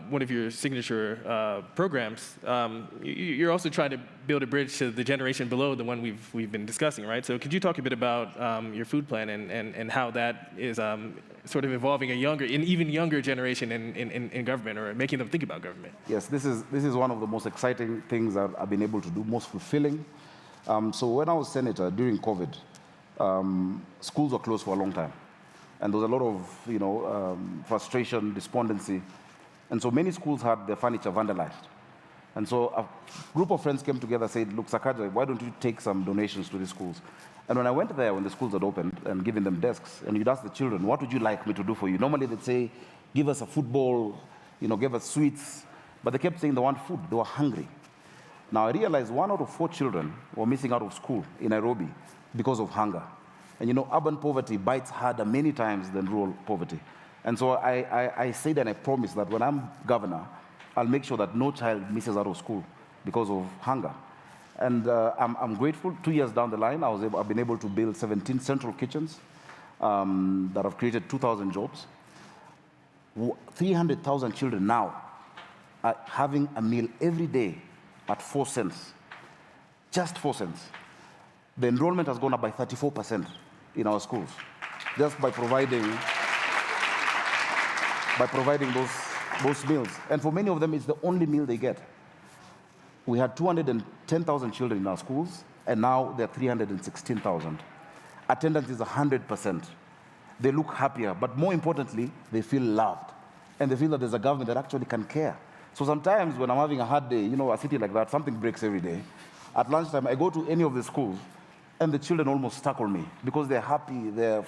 [SPEAKER 19] one of your signature programs. You're also trying to build a bridge to the generation below the one we've been discussing, right? So could you talk a bit about your food plan and how that is sort of involving an even younger generation in government, or making them think about government?
[SPEAKER 20] Yes, this is one of the most exciting things that I've been able to do, most fulfilling. So when I was senator during COVID, schools were closed for a long time. And there was a lot of, frustration, despondency. And so many schools had their furniture vandalized. And so a group of friends came together and said, look, Sakaja, why don't you take some donations to the schools? And when I went there, when the schools had opened and given them desks, and you'd ask the children, what would you like me to do for you? Normally they'd say, give us a football, give us sweets. But they kept saying they want food. They were hungry. Now I realized 1 out of 4 children were missing out of school in Nairobi because of hunger. And urban poverty bites harder many times than rural poverty. And so I said and I promised that when I'm governor, I'll make sure that no child misses out of school because of hunger. And I'm grateful. 2 years down the line, I've been able to build 17 central kitchens that have created 2,000 jobs. 300,000 children now are having a meal every day at 4 cents, just 4 cents. The enrollment has gone up by 34% in our schools, just by providing those meals. And for many of them, it's the only meal they get. We had 210,000 children in our schools, and now there are 316,000. Attendance is 100%. They look happier, but more importantly, they feel loved. And they feel that there's a government that actually can care. So sometimes when I'm having a hard day, a city like that, something breaks every day. At lunchtime, I go to any of the schools, and the children almost tackle me because they're happy, they're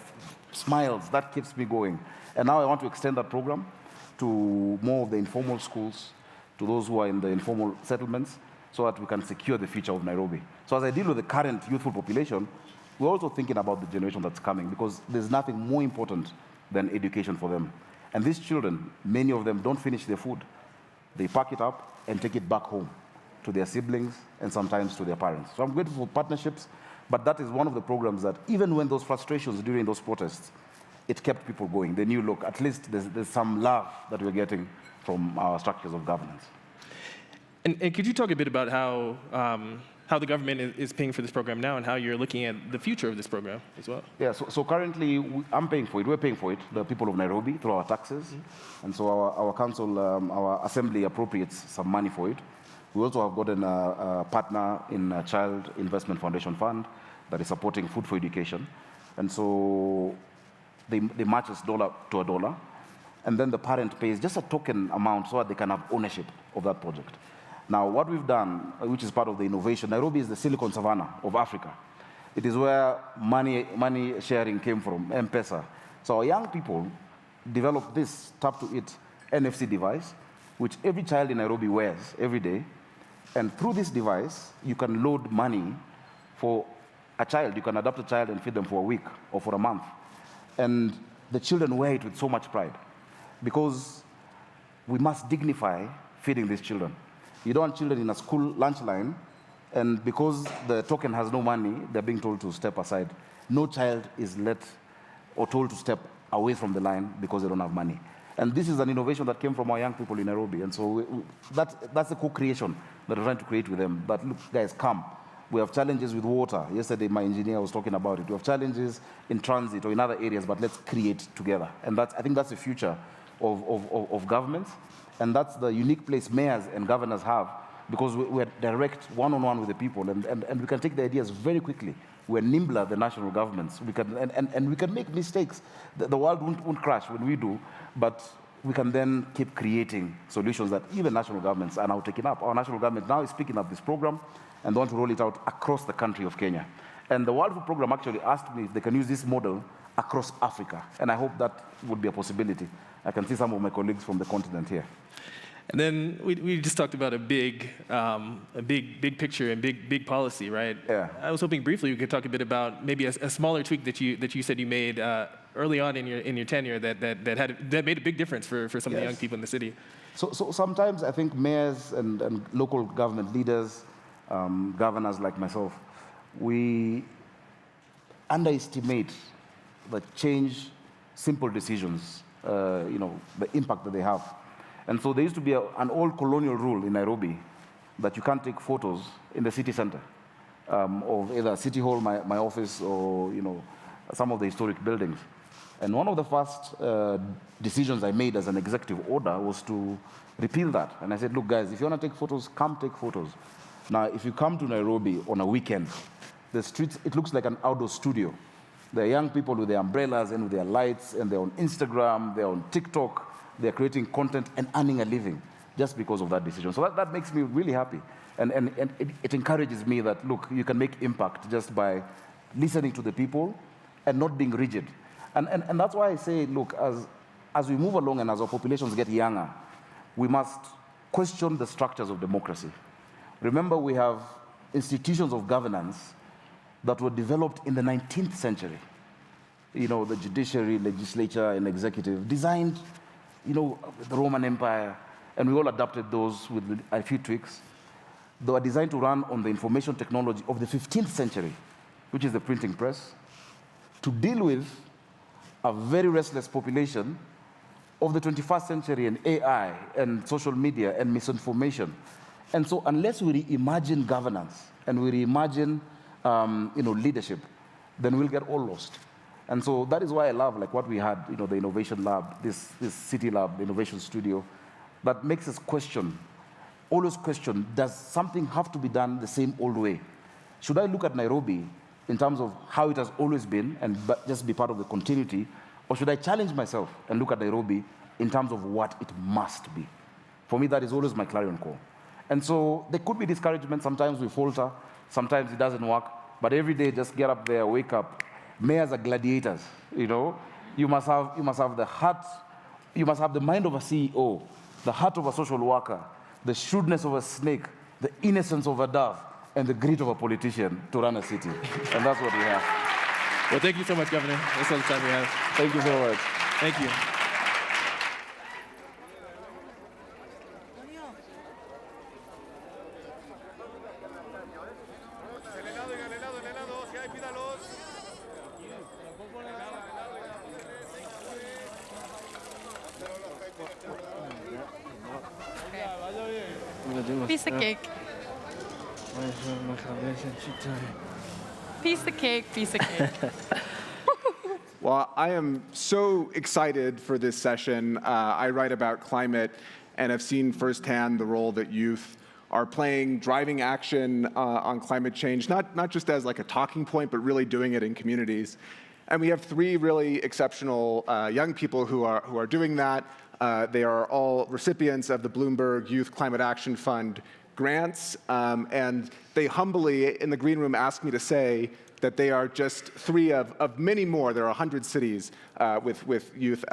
[SPEAKER 20] smiles. That keeps me going. And now I want to extend that program to more of the informal schools, to those who are in the informal settlements, so that we can secure the future of Nairobi. So as I deal with the current youthful population, we're also thinking about the generation that's coming, because there's nothing more important than education for them. And these children, many of them don't finish their food. They pack it up and take it back home to their siblings and sometimes to their parents. So I'm grateful for partnerships, but that is one of the programs that even when those frustrations during those protests, it kept people going. They knew, look, at least there's some love that we're getting from our structures of governance.
[SPEAKER 19] And could you talk a bit about how the government is paying for this program now and how you're looking at the future of this program as well?
[SPEAKER 20] Yeah, so currently I'm paying for it. We're paying for it, the people of Nairobi, through our taxes. Mm-hmm. And so our council, our assembly appropriates some money for it. We also have gotten a partner in a Child Investment Foundation Fund that is supporting food for education. And so they match us dollar to a dollar. And then the parent pays just a token amount so that they can have ownership of that project. Now, what we've done, which is part of the innovation, Nairobi is the Silicon Savannah of Africa. It is where money sharing came from, M-Pesa. So our young people developed this tap-to-it NFC device, which every child in Nairobi wears every day. And through this device, you can load money for a child. You can adopt a child and feed them for a week or for a month. And the children wear it with so much pride, because we must dignify feeding these children. You don't want children in a school lunch line, and because the token has no money, they're being told to step aside. No child is let or told to step away from the line because they don't have money. And this is an innovation that came from our young people in Nairobi. And so that's the co-creation that we're trying to create with them. But look, guys, come. We have challenges with water. Yesterday, my engineer was talking about it. We have challenges in transit or in other areas, but let's create together. And I think that's the future of governments. And that's the unique place mayors and governors have, because we're direct one-on-one with the people, and we can take the ideas very quickly. We're nimbler than national governments. We can, and we can make mistakes. The world won't crash when we do, but we can then keep creating solutions that even national governments are now taking up. Our national government now is picking up this program and they want to roll it out across the country of Kenya. And the World Food Program actually asked me if they can use this model across Africa, and I hope that would be a possibility. I can see some of my colleagues from the continent here.
[SPEAKER 19] And then we just talked about a big picture and big policy, right?
[SPEAKER 20] Yeah.
[SPEAKER 19] I was hoping briefly we could talk a bit about maybe a smaller tweak that you said you made early on in your tenure that made a big difference for some of the young people in the city.
[SPEAKER 20] So sometimes I think mayors and local government leaders, governors like myself, we underestimate the change, simple decisions, the impact that they have. And so there used to be an old colonial rule in Nairobi that you can't take photos in the city center of either City Hall, my office, or some of the historic buildings. And one of the first decisions I made as an executive order was to repeal that. And I said, look, guys, if you want to take photos, come take photos. Now, if you come to Nairobi on a weekend, the streets, it looks like an outdoor studio. There are young people with their umbrellas and with their lights, and they're on Instagram, they're on TikTok, they're creating content and earning a living just because of that decision. So that makes me really happy. And it encourages me that, look, you can make impact just by listening to the people and not being rigid. And that's why I say, look, as we move along and as our populations get younger, we must question the structures of democracy. Remember, we have institutions of governance that were developed in the 19th century. You know, the judiciary, legislature, and executive, designed, you know, the Roman Empire, and we all adapted those with a few tweaks. They were designed to run on the information technology of the 15th century, which is the printing press, to deal with a very restless population of the 21st century and AI and social media and misinformation. And so unless we reimagine governance and we reimagine leadership, then we'll get all lost. And so that is why I love like what we had, the innovation lab, this CityLab, the innovation studio, that makes us always question, does something have to be done the same old way? Should I look at Nairobi in terms of how it has always been and just be part of the continuity, or should I challenge myself and look at Nairobi in terms of what it must be? For me, that is always my clarion call. And so there could be discouragement. Sometimes we falter. Sometimes it doesn't work. But every day, just get up there, wake up. Mayors are gladiators, You must have the heart. You must have the mind of a CEO, the heart of a social worker, the shrewdness of a snake, the innocence of a dove, and the grit of a politician to run a city. And that's what we have.
[SPEAKER 19] Well, thank you so much, Governor. That's all the time we have.
[SPEAKER 20] Thank you so much.
[SPEAKER 19] Thank you.
[SPEAKER 21] Piece of cake. Piece of cake, piece of cake.
[SPEAKER 22] Well, I am so excited for this session. I write about climate and have seen firsthand the role that youth are playing, driving action on climate change, not just as like a talking point, but really doing it in communities. And we have three really exceptional young people who are doing that. They are all recipients of the Bloomberg Youth Climate Action Fund grants, and they humbly, in the green room, asked me to say that they are just three of many more. There are 100 cities with youth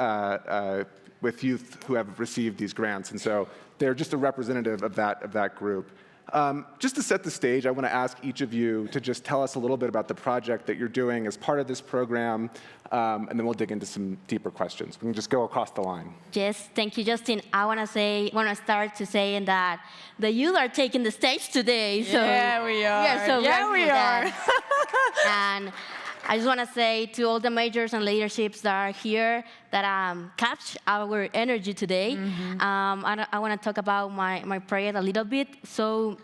[SPEAKER 22] who have received these grants, and so they're just a representative of that group. Just to set the stage, I want to ask each of you to just tell us a little bit about the project that you're doing as part of this program, and then we'll dig into some deeper questions. We can just go across the line.
[SPEAKER 23] Yes, thank you, Justin. I want to start to saying that the youth are taking the stage today. So
[SPEAKER 21] yeah, we are.
[SPEAKER 23] We are so
[SPEAKER 21] yeah, we are.
[SPEAKER 23] And I just want to say to all the majors and leaderships that are here that catch our energy today. Mm-hmm. I want to talk about my project a little bit. So,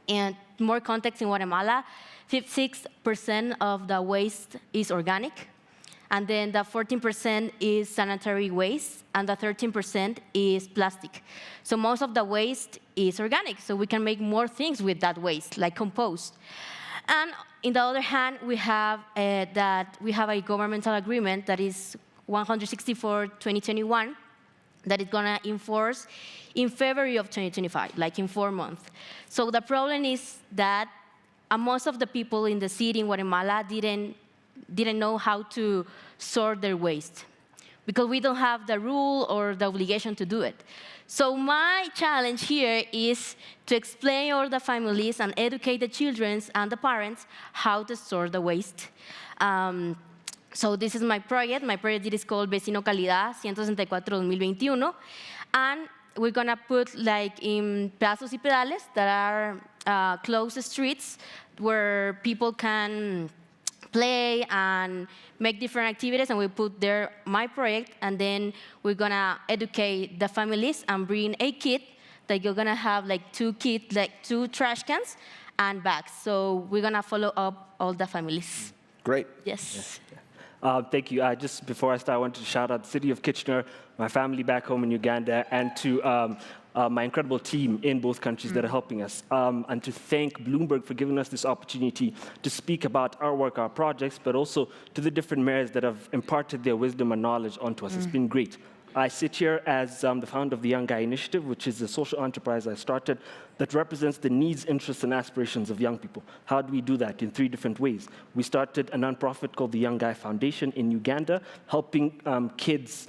[SPEAKER 23] in more context, in Guatemala, 56% of the waste is organic, and then the 14% is sanitary waste, and the 13% is plastic. So most of the waste is organic, so we can make more things with that waste, like compost. And on the other hand, we have a governmental agreement that is 164/2021 that is going to enforce in February of 2025, like in 4 months. So the problem is that most of the people in the city in Guatemala didn't know how to sort their waste because we don't have the rule or the obligation to do it. So my challenge here is to explain all the families and educate the children and the parents how to sort the waste. So this is my project. My project is called Vecino Calidad 164-2021. And we're going to put like in pedazos y pedales that are closed streets where people can play and make different activities, and we put there my project, and then we're gonna educate the families and bring a kit that you're gonna have like two trash cans and bags. So we're gonna follow up all the families.
[SPEAKER 22] Great.
[SPEAKER 23] Yes.
[SPEAKER 24] Thank you. Just before I start, I want to shout out the city of Kitchener, my family back home in Uganda, and to my incredible team in both countries that are helping us, and to thank Bloomberg for giving us this opportunity to speak about our work, our projects, but also to the different mayors that have imparted their wisdom and knowledge onto us. It's been great. I sit here as the founder of the Young Guy Initiative, which is a social enterprise I started that represents the needs, interests, and aspirations of young people. How do we do that? In 3 different ways. We started a nonprofit called the Young Guy Foundation in Uganda, helping kids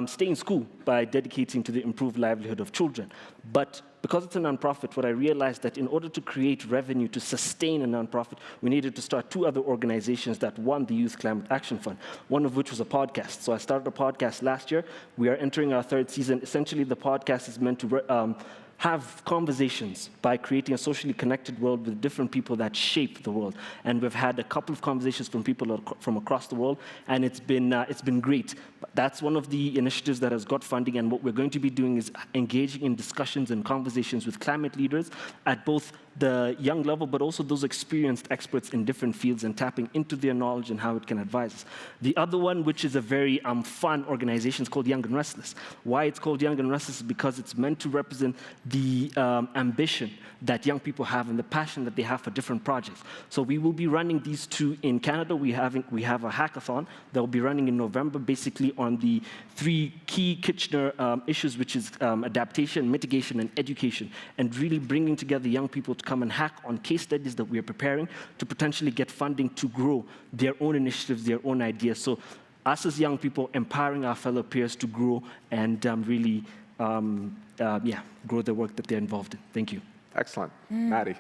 [SPEAKER 24] stay in school by dedicating to the improved livelihood of children. But because it's a nonprofit, what I realized that in order to create revenue to sustain a nonprofit, we needed to start 2 other organizations that won the Youth Climate Action Fund, one of which was a podcast. So I started a podcast last year. We are entering our 3rd season. Essentially, the podcast is meant to have conversations by creating a socially connected world with different people that shape the world. And we've had a couple of conversations from people from across the world, and it's been great. That's one of the initiatives that has got funding, and what we're going to be doing is engaging in discussions and conversations with climate leaders at both the young level, but also those experienced experts in different fields and tapping into their knowledge and how it can advise us. The other one, which is a very fun organization, is called Young and Restless. Why it's called Young and Restless is because it's meant to represent the ambition that young people have and the passion that they have for different projects. So we will be running these 2 in Canada. We have a hackathon that will be running in November, basically on the 3 key Kitchener issues, which is adaptation, mitigation, and education, and really bringing together young people to come and hack on case studies that we are preparing to potentially get funding to grow their own initiatives, their own ideas. So us as young people empowering our fellow peers to grow and really grow the work that they're involved in. Thank you.
[SPEAKER 22] Excellent. Maddie.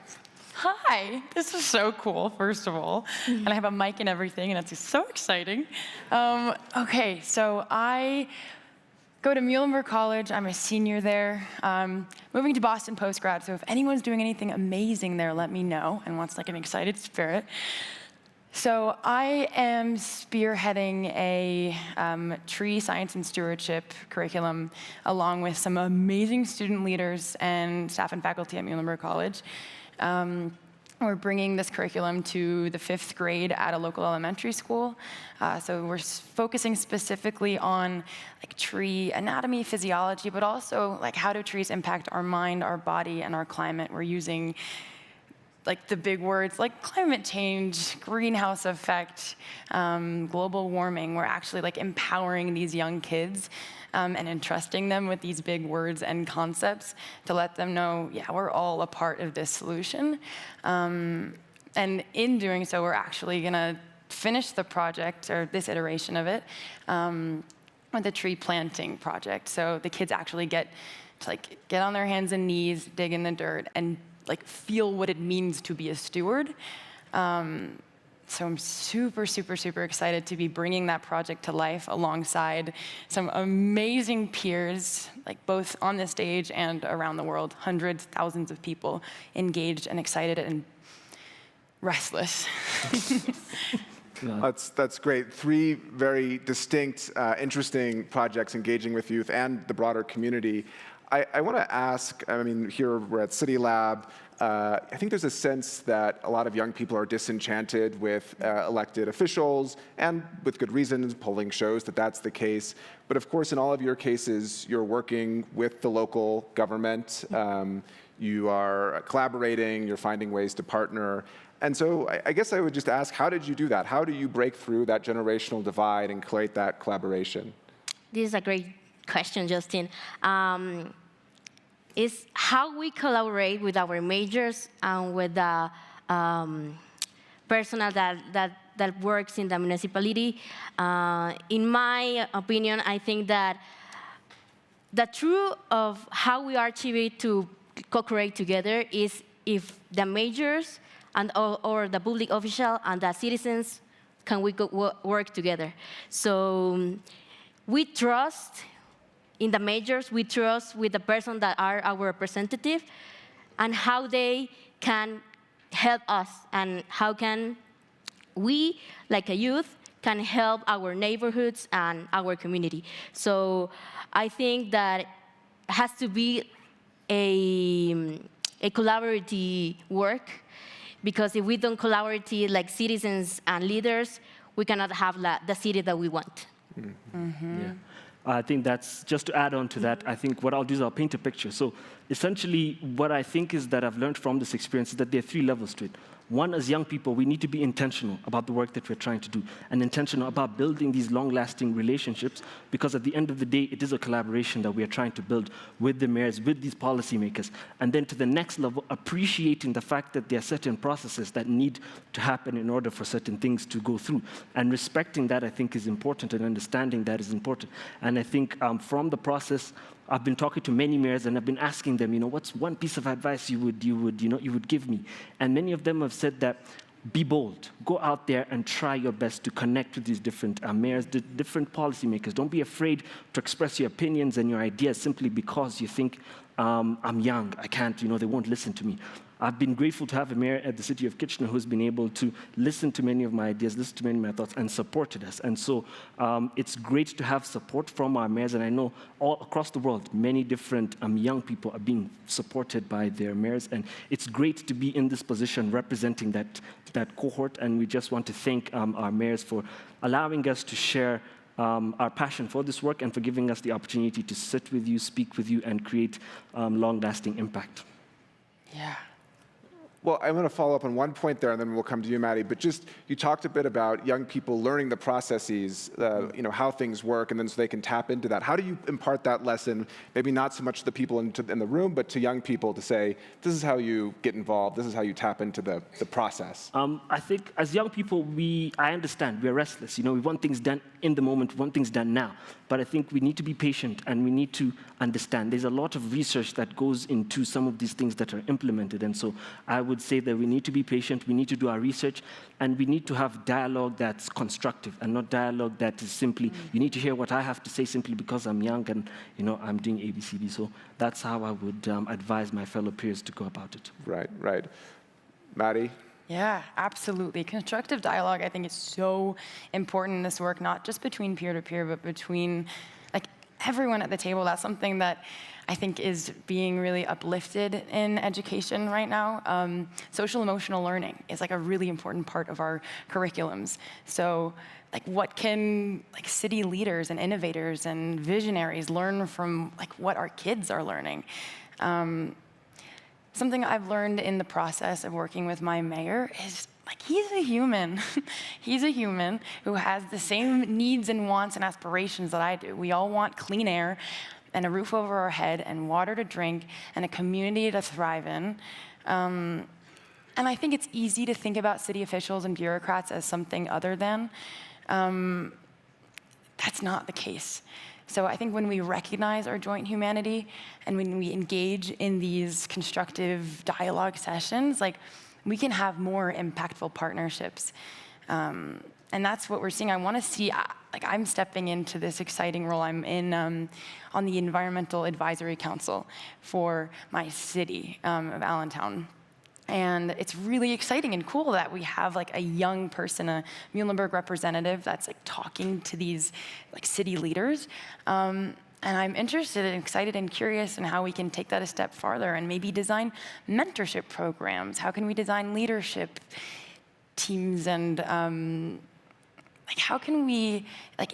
[SPEAKER 21] Hi, this is so cool, first of all. And I have a mic and everything, and it's so exciting. Okay, so I go to Muhlenberg College. I'm a senior there. Moving to Boston post-grad, so if anyone's doing anything amazing there, let me know, and wants like an excited spirit. So I am spearheading a tree science and stewardship curriculum along with some amazing student leaders and staff and faculty at Muhlenberg College. We're bringing this curriculum to the 5th grade at a local elementary school. So we're focusing specifically on like tree anatomy, physiology, but also like how do trees impact our mind, our body, and our climate. We're using like the big words like climate change, greenhouse effect, global warming. We're actually like empowering these young kids and entrusting them with these big words and concepts to let them know, yeah, we're all a part of this solution. And in doing so, we're actually gonna finish the project, or this iteration of it, with a tree planting project. So the kids actually get to like get on their hands and knees, dig in the dirt, and like feel what it means to be a steward. So I'm super, super, super excited to be bringing that project to life alongside some amazing peers, like both on this stage and around the world, hundreds, thousands of people engaged and excited and restless.
[SPEAKER 22] That's great. 3 very distinct, interesting projects engaging with youth and the broader community. I want to ask, I mean, here we're at CityLab. I think there's a sense that a lot of young people are disenchanted with elected officials, and with good reasons. Polling shows that that's the case. But of course, in all of your cases, you're working with the local government. You are collaborating. You're finding ways to partner. And so I guess I would just ask, how did you do that? How do you break through that generational divide and create that collaboration?
[SPEAKER 23] This is a great question, Justin. Is how we collaborate with our majors and with the personnel that works in the municipality. In my opinion, I think that the truth of how we are achieving to co-create together is if the majors and or the public official and the citizens can work together. So we trust in the majors, we trust with the person that are our representative and how they can help us and how can we, like a youth, can help our neighborhoods and our community. So I think that it has to be a collaborative work, because if we don't collaborate like citizens and leaders, we cannot have the city that we want.
[SPEAKER 24] Mm-hmm. Yeah. I think that's, just to add on to that, I think what I'll do is I'll paint a picture. So essentially, what I think is that I've learned from this experience is that there are 3 levels to it. One, as young people, we need to be intentional about the work that we're trying to do and intentional about building these long-lasting relationships, because at the end of the day, it is a collaboration that we are trying to build with the mayors, with these policymakers. And then to the next level, appreciating the fact that there are certain processes that need to happen in order for certain things to go through. And respecting that, I think, is important, and understanding that is important. And I think from the process, I've been talking to many mayors, and I've been asking them, what's one piece of advice you would give me? And many of them have said that, be bold. Go out there and try your best to connect with these different mayors, the different policymakers. Don't be afraid to express your opinions and your ideas simply because you think, I'm young, I can't, they won't listen to me. I've been grateful to have a mayor at the city of Kitchener who's been able to listen to many of my ideas, listen to many of my thoughts, and supported us. And so it's great to have support from our mayors, and I know all across the world, many different young people are being supported by their mayors, and it's great to be in this position representing that cohort, and we just want to thank our mayors for allowing us to share our passion for this work and for giving us the opportunity to sit with you, speak with you, and create long-lasting impact.
[SPEAKER 21] Yeah.
[SPEAKER 22] Well, I'm going to follow up on one point there, and then we'll come to you, Maddie. But just, you talked a bit about young people learning the processes, how things work, and then so they can tap into that. How do you impart that lesson, maybe not so much to the people in the room, but to young people to say, this is how you get involved, this is how you tap into the process?
[SPEAKER 24] I think as young people, I understand, we're restless. We want things done in the moment, we want things done now. But I think we need to be patient, and we need to understand. There's a lot of research that goes into some of these things that are implemented. And so I would say that we need to be patient, we need to do our research, and we need to have dialogue that's constructive and not dialogue that is simply, you need to hear what I have to say simply because I'm young and I'm doing ABCD. So that's how I would advise my fellow peers to go about it.
[SPEAKER 22] Right. Maddie?
[SPEAKER 21] Yeah, absolutely. Constructive dialogue, I think, is so important in this work, not just between peer-to-peer, but between everyone at the table. That's something that I think is being really uplifted in education right now. Social emotional learning is a really important part of our curriculums. So what can city leaders and innovators and visionaries learn from what our kids are learning? Something I've learned in the process of working with my mayor is he's a human. He's a human who has the same needs and wants and aspirations that I do. We all want clean air and a roof over our head and water to drink and a community to thrive in. And I think it's easy to think about city officials and bureaucrats as something other than. That's not the case. So I think when we recognize our joint humanity and when we engage in these constructive dialogue sessions, we can have more impactful partnerships. And that's what we're seeing. I want to see, I'm stepping into this exciting role. I'm in on the Environmental Advisory Council for my city of Allentown. And it's really exciting and cool that we have a young person, a Muhlenberg representative that's talking to these city leaders. And I'm interested and excited and curious in how we can take that a step farther and maybe design mentorship programs. How can we design leadership teams, and how can we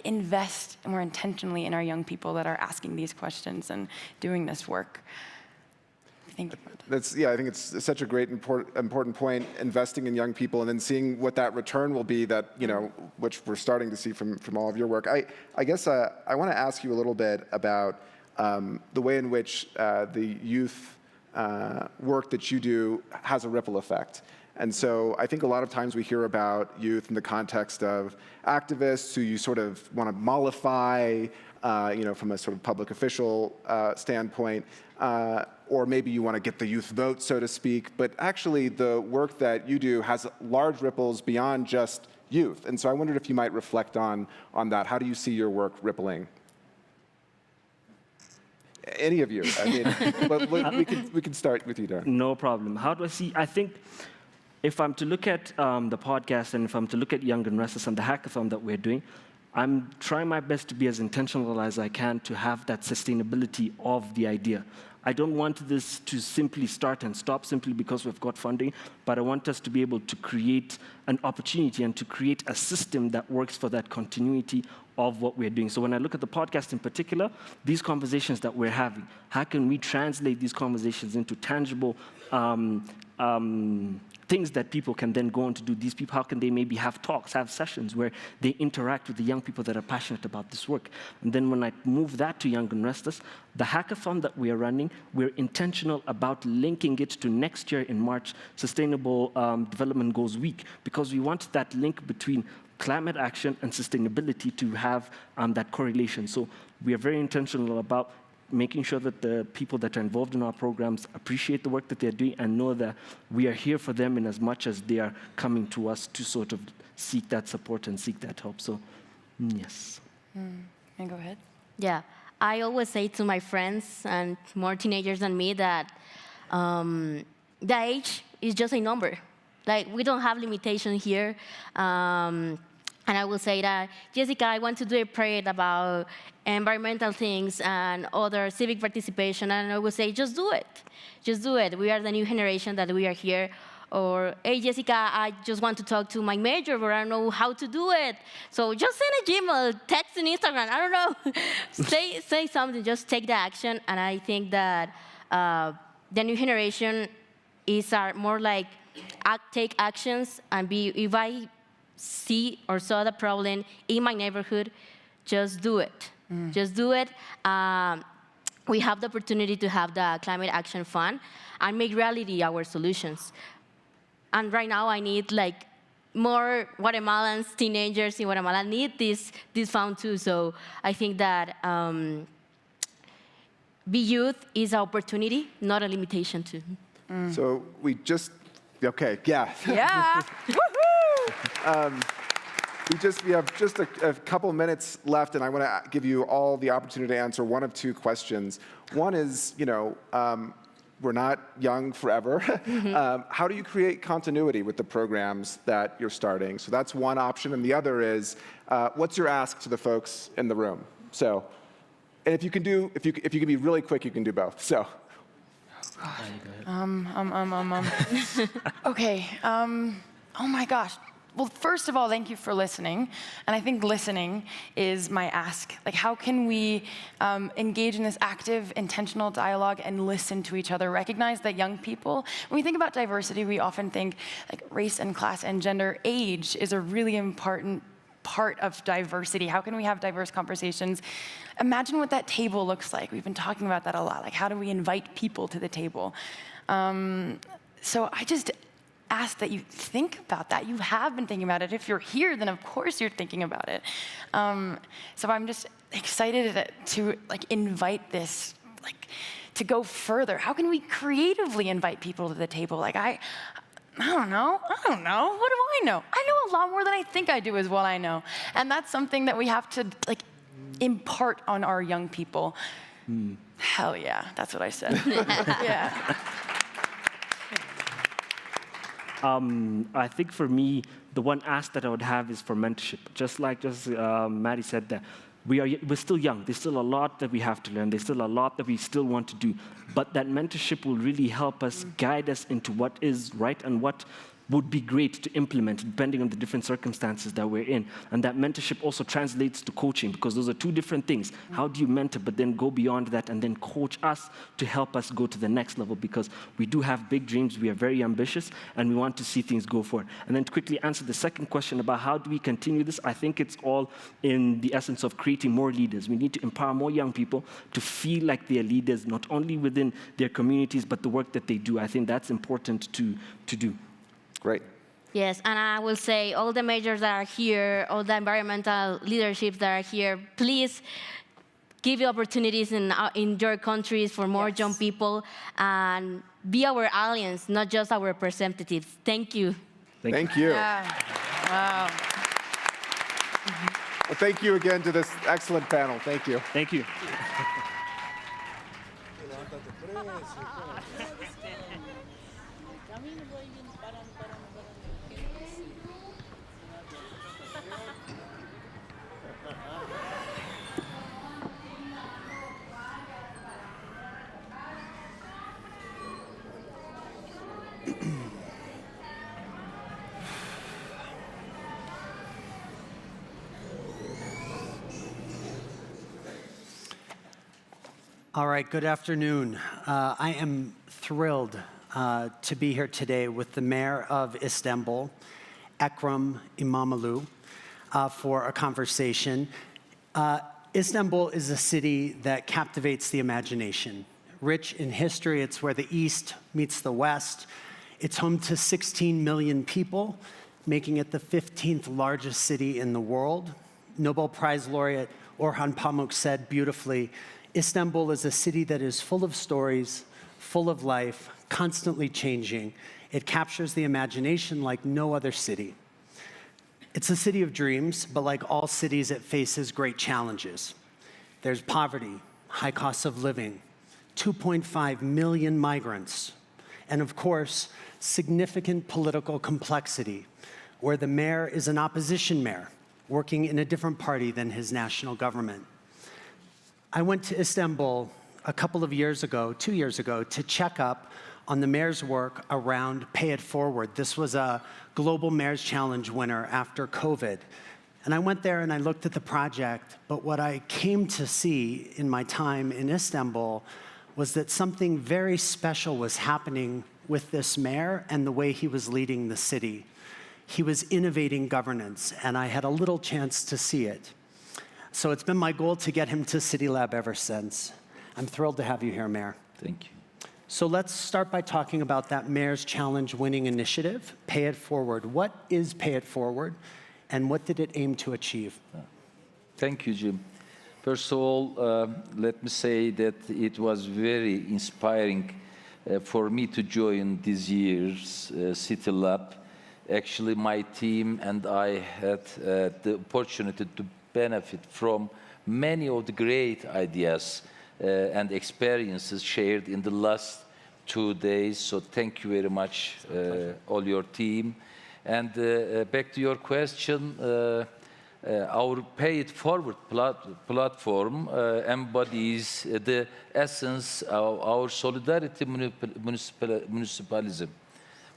[SPEAKER 21] invest more intentionally in our young people that are asking these questions and doing this work? Thank you.
[SPEAKER 22] I think it's such a great important point, investing in young people and then seeing what that return will be that, which we're starting to see from all of your work. I guess I want to ask you a little bit about the way in which the youth work that you do has a ripple effect. And so I think a lot of times we hear about youth in the context of activists who you sort of want to mollify, from a sort of public official standpoint, or maybe you want to get the youth vote, so to speak. But actually, the work that you do has large ripples beyond just youth. And so I wondered if you might reflect on that. How do you see your work rippling? Any of you. But we can start with you, Darren.
[SPEAKER 24] No problem. How do I see? I think if I'm to look at the podcast and if I'm to look at Young and Restless and the hackathon that we're doing, I'm trying my best to be as intentional as I can to have that sustainability of the idea. I don't want this to simply start and stop simply because we've got funding, but I want us to be able to create an opportunity and to create a system that works for that continuity of what we're doing. So when I look at the podcast in particular, these conversations that we're having, how can we translate these conversations into tangible things that people can then go on to do. These people, how can they maybe have talks, have sessions where they interact with the young people that are passionate about this work? And then when I move that to Young and Restless, the hackathon that we are running, we're intentional about linking it to next year in March, Sustainable Development Goals Week, because we want that link between climate action and sustainability to have that correlation. So we are very intentional about making sure that the people that are involved in our programs appreciate the work that they're doing and know that we are here for them in as much as they are coming to us to sort of seek that support and seek that help. So, yes.
[SPEAKER 21] And go ahead.
[SPEAKER 23] Yeah, I always say to my friends and more teenagers than me that the age is just a number. Like, we don't have limitation here. And I will say that, Jessica, I want to do a parade about environmental things and other civic participation, and I will say, just do it. Just do it. We are the new generation that we are here. Or, hey, Jessica, I just want to talk to my major, but I don't know how to do it. So just send a Gmail, text on Instagram, I don't know. say something, just take the action. And I think that the new generation is more like take actions and be, if I see or saw the problem in my neighborhood, just do it. Just do it. We have the opportunity to have the Climate Action Fund and make reality our solutions. And right now I need like more Guatemalans, teenagers in Guatemala need this fund too. So I think that be youth is an opportunity, not a limitation too.
[SPEAKER 22] So we just, okay, yeah.
[SPEAKER 21] Yeah.
[SPEAKER 22] We have just a couple minutes left, and I want to give you all the opportunity to answer one of two questions. One is, we're not young forever. How do you create continuity with the programs that you're starting? So that's one option, and the other is, what's your ask to the folks in the room? So, and if you can be really quick, you can do both. So.
[SPEAKER 21] Okay. Oh my gosh. Well, first of all, thank you for listening. And I think listening is my ask. Like, how can we engage in this active, intentional dialogue and listen to each other? Recognize that young people, when we think about diversity, we often think like race and class and gender. Age is a really important part of diversity. How can we have diverse conversations? Imagine what that table looks like. We've been talking about that a lot. Like, how do we invite people to the table? So I just ask that you think about that. You have been thinking about it. If you're here, then of course you're thinking about it. So I'm just excited to like invite this, like to go further. How can we creatively invite people to the table? Like I don't know. What do I know? I know a lot more than I think I do is what I know. And that's something that we have to like impart on our young people. Hell yeah, that's what I said. Yeah.
[SPEAKER 24] I think for me, the one ask that I would have is for mentorship. Just Maddie said that we're still young. There's still a lot that we have to learn. There's still a lot that we still want to do. But that mentorship will really help us guide us into what is right and what would be great to implement depending on the different circumstances that we're in. And that mentorship also translates to coaching, because those are two different things. How do you mentor, but then go beyond that and then coach us to help us go to the next level? Because we do have big dreams, we are very ambitious, and we want to see things go forward. And then to quickly answer the second question about how do we continue this, I think it's all in the essence of creating more leaders. We need to empower more young people to feel like they are leaders, not only within their communities, but the work that they do. I think that's important to do.
[SPEAKER 22] Great.
[SPEAKER 23] Yes, and I will say all the majors that are here, all the environmental leaderships that are here, please give you opportunities in your countries for more young people and be our allies, not just our representatives. Thank you.
[SPEAKER 22] Thank you.
[SPEAKER 21] Yeah. Wow.
[SPEAKER 22] Well, thank you again to this excellent panel. Thank you.
[SPEAKER 24] Thank you.
[SPEAKER 1] All right, good afternoon. I am thrilled to be here today with the mayor of Istanbul, Ekrem İmamoğlu, for a conversation. Istanbul is a city that captivates the imagination. Rich in history, it's where the East meets the West. It's home to 16 million people, making it the 15th largest city in the world. Nobel Prize laureate Orhan Pamuk said beautifully, Istanbul is a city that is full of stories, full of life, constantly changing. It captures the imagination like no other city. It's a city of dreams, but like all cities, it faces great challenges. There's poverty, high costs of living, 2.5 million migrants, and of course, significant political complexity, where the mayor is an opposition mayor, working in a different party than his national government. I went to Istanbul a couple of years ago, 2 years ago, to check up on the mayor's work around Pay It Forward. This was a Global Mayor's Challenge winner after COVID. And I went there and I looked at the project, but what I came to see in my time in Istanbul was that something very special was happening with this mayor and the way he was leading the city. He was innovating governance, and I had a little chance to see it. So it's been my goal to get him to CityLab ever since. I'm thrilled to have you here, Mayor.
[SPEAKER 2] Thank you.
[SPEAKER 1] So let's start by talking about that Mayor's Challenge winning initiative, Pay It Forward. What is Pay It Forward, and what did it aim to achieve?
[SPEAKER 2] Thank you, Jim. First of all, let me say that it was very inspiring for me to join this year's CityLab. Actually, my team and I had the opportunity to benefit from many of the great ideas and experiences shared in the last 2 days. So thank you very much, all your team. And back to your question, our Pay It Forward platform embodies the essence of our solidarity municipalism,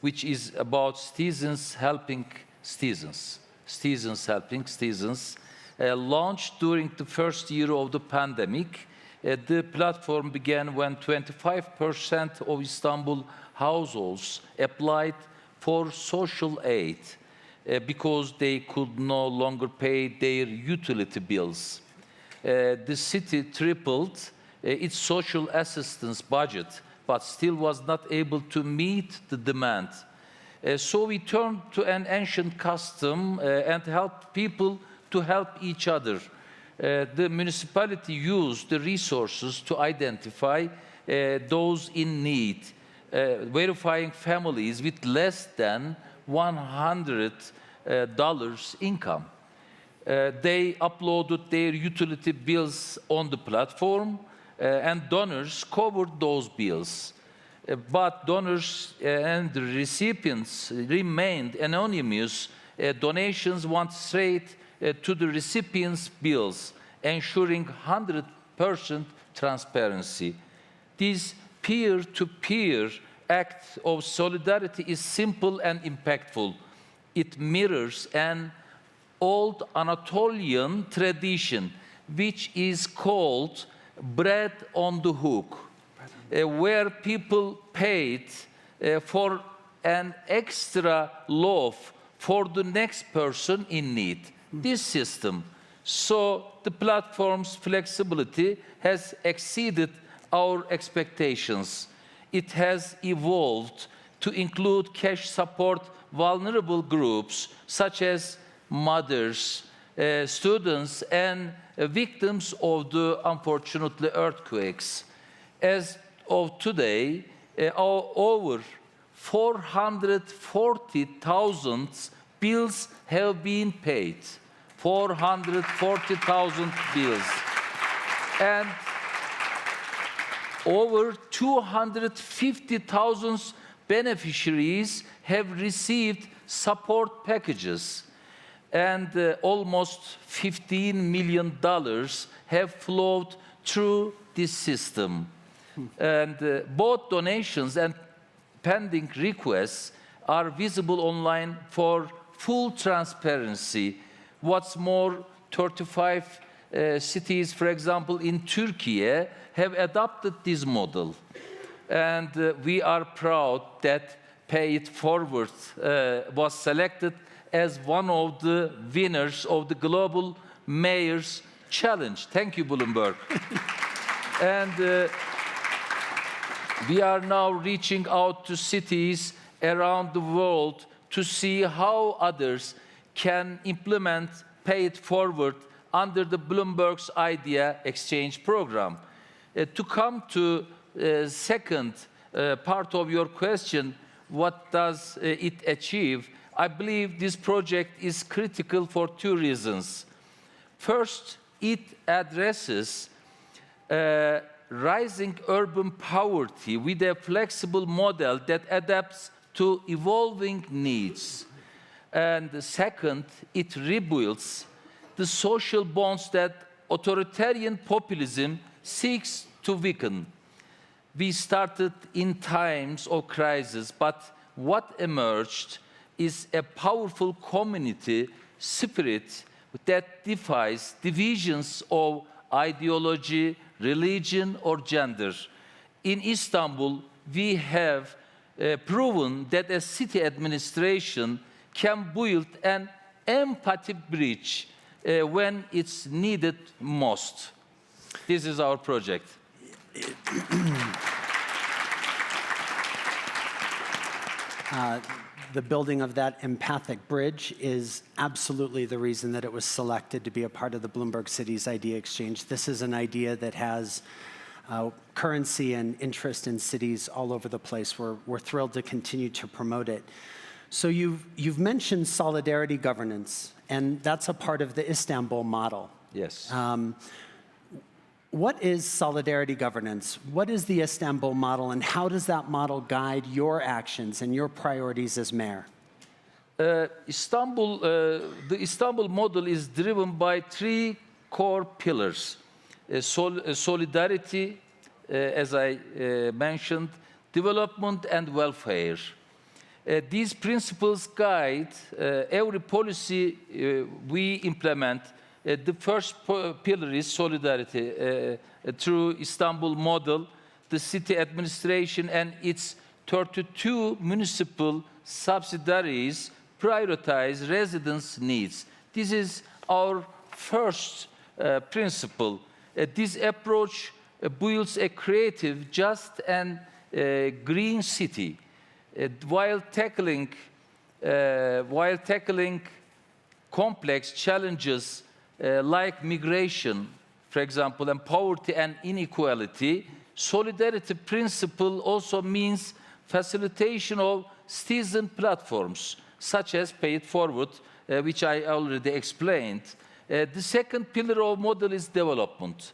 [SPEAKER 2] which is about citizens helping citizens. Citizens helping citizens. Launched during the first year of the pandemic, the platform began when 25% of Istanbul households applied for social aid because they could no longer pay their utility bills. The city tripled its social assistance budget, but still was not able to meet the demand. So we turned to an ancient custom and helped people to help each other. The municipality used the resources to identify those in need, verifying families with less than $100 income. They uploaded their utility bills on the platform, and donors covered those bills. But donors and the recipients remained anonymous. Donations went straight to the recipient's bills, ensuring 100% transparency. This peer-to-peer act of solidarity is simple and impactful. It mirrors an old Anatolian tradition, which is called bread on the hook, where people paid for an extra loaf for the next person in need. This system, so the platform's flexibility has exceeded our expectations. It has evolved to include cash support vulnerable groups such as mothers, students, and victims of the, unfortunately, earthquakes. As of today, over 440,000 bills have been paid. 440,000 bills. And over 250,000 beneficiaries have received support packages. And almost $15 million have flowed through this system. And both donations and pending requests are visible online for full transparency. What's more, 35 cities, for example, in Turkey, have adopted this model. and we are proud that Pay It Forward was selected as one of the winners of the Global Mayor's Challenge. Thank you, Bloomberg. And we are now reaching out to cities around the world to see how others can implement Pay It Forward under the Bloomberg's Idea Exchange program. To come to the second part of your question, what does it achieve? I believe this project is critical for two reasons. First, it addresses rising urban poverty with a flexible model that adapts to evolving needs. And second, it rebuilds the social bonds that authoritarian populism seeks to weaken. We started in times of crisis, but what emerged is a powerful community spirit that defies divisions of ideology, religion, or gender. In Istanbul, we have proven that a city administration can build an empathy bridge when it's needed most. This is our project.
[SPEAKER 1] The building of that empathic bridge is absolutely the reason that it was selected to be a part of the Bloomberg Cities Idea Exchange. This is an idea that has currency and interest in cities all over the place. We're thrilled to continue to promote it. So you've mentioned solidarity governance, and that's a part of the Istanbul model.
[SPEAKER 2] Yes.
[SPEAKER 1] What is solidarity governance? What is the Istanbul model, and how does that model guide your actions and your priorities as mayor?
[SPEAKER 2] The Istanbul model is driven by three core pillars. Solidarity, as I mentioned, development and welfare. These principles guide every policy we implement. The first pillar is solidarity. Through Istanbul model, the city administration and its 32 municipal subsidiaries prioritize residents' needs. This is our first principle. This approach builds a creative, just, and green city while tackling complex challenges like migration, for example, and poverty and inequality. Solidarity principle also means facilitation of citizen platforms, such as Pay It Forward, which I already explained. The second pillar of model is development.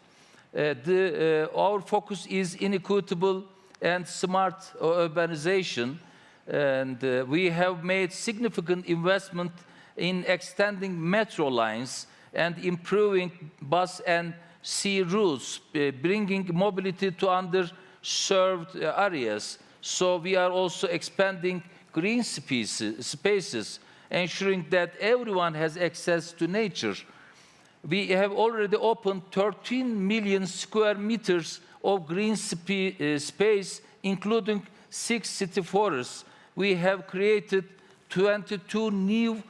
[SPEAKER 2] Our focus is inequitable and smart urbanization, and we have made significant investment in extending metro lines and improving bus and sea routes, bringing mobility to underserved areas. So we are also expanding green spaces, ensuring that everyone has access to nature. We have already opened 13 million square meters of green space, including 6 city forests. We have created 22 new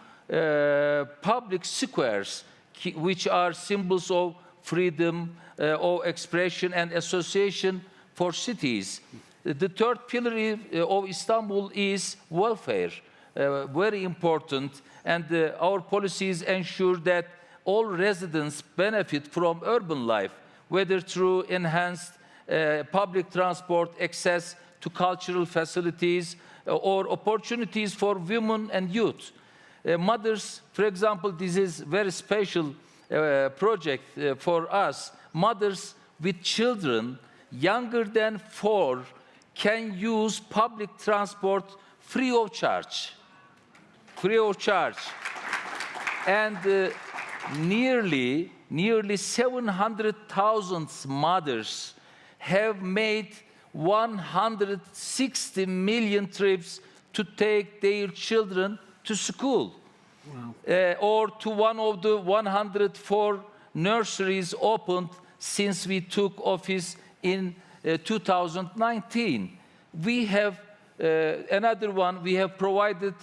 [SPEAKER 2] public squares, which are symbols of freedom of expression and association for cities. The third pillar of Istanbul is welfare, very important, and our policies ensure that all residents benefit from urban life, whether through enhanced public transport, access to cultural facilities, or opportunities for women and youth. Mothers, for example, this is a very special project for us. Mothers with children younger than 4 can use public transport free of charge. Free of charge. And nearly 700,000 mothers have made 160 million trips to take their children to school. Wow. Or to one of the 104 nurseries opened since we took office in 2019. We have another one, we have provided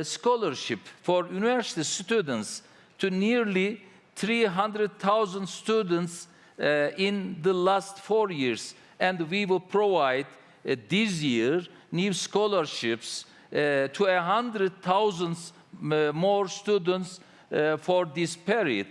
[SPEAKER 2] scholarship for university students to nearly 300,000 students in the last 4 years. And we will provide this year new scholarships to 100,000 more students for this period.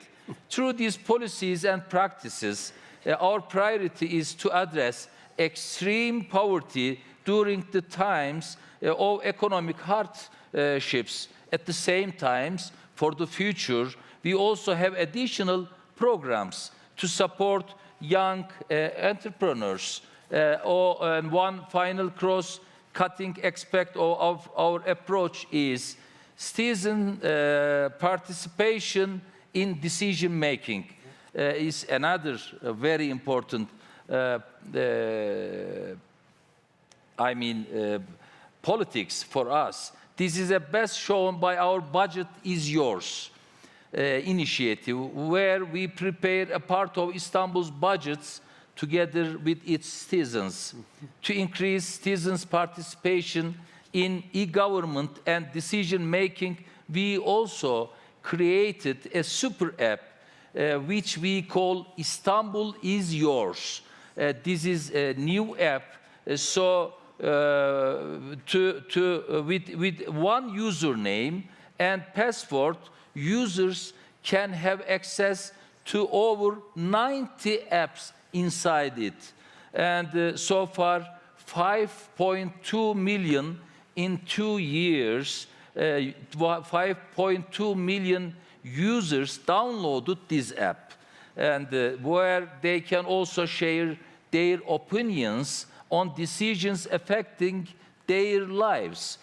[SPEAKER 2] Through these policies and practices, our priority is to address extreme poverty during the times of economic hardships. At the same time, for the future, we also have additional programs to support young entrepreneurs. And one final cross-cutting aspect of our approach is citizen participation in decision-making is another very important politics for us. This is best shown by our Budget is Yours initiative, where we prepare a part of Istanbul's budgets together with its citizens to increase citizens' participation in e-government and decision-making. We also created a super app which we call Istanbul is Yours. This is a new app, with one username and password, users can have access to over 90 apps inside it. And so far, 5.2 million in 2 years, 5.2 million users downloaded this app, and where they can also share their opinions on decisions affecting their lives.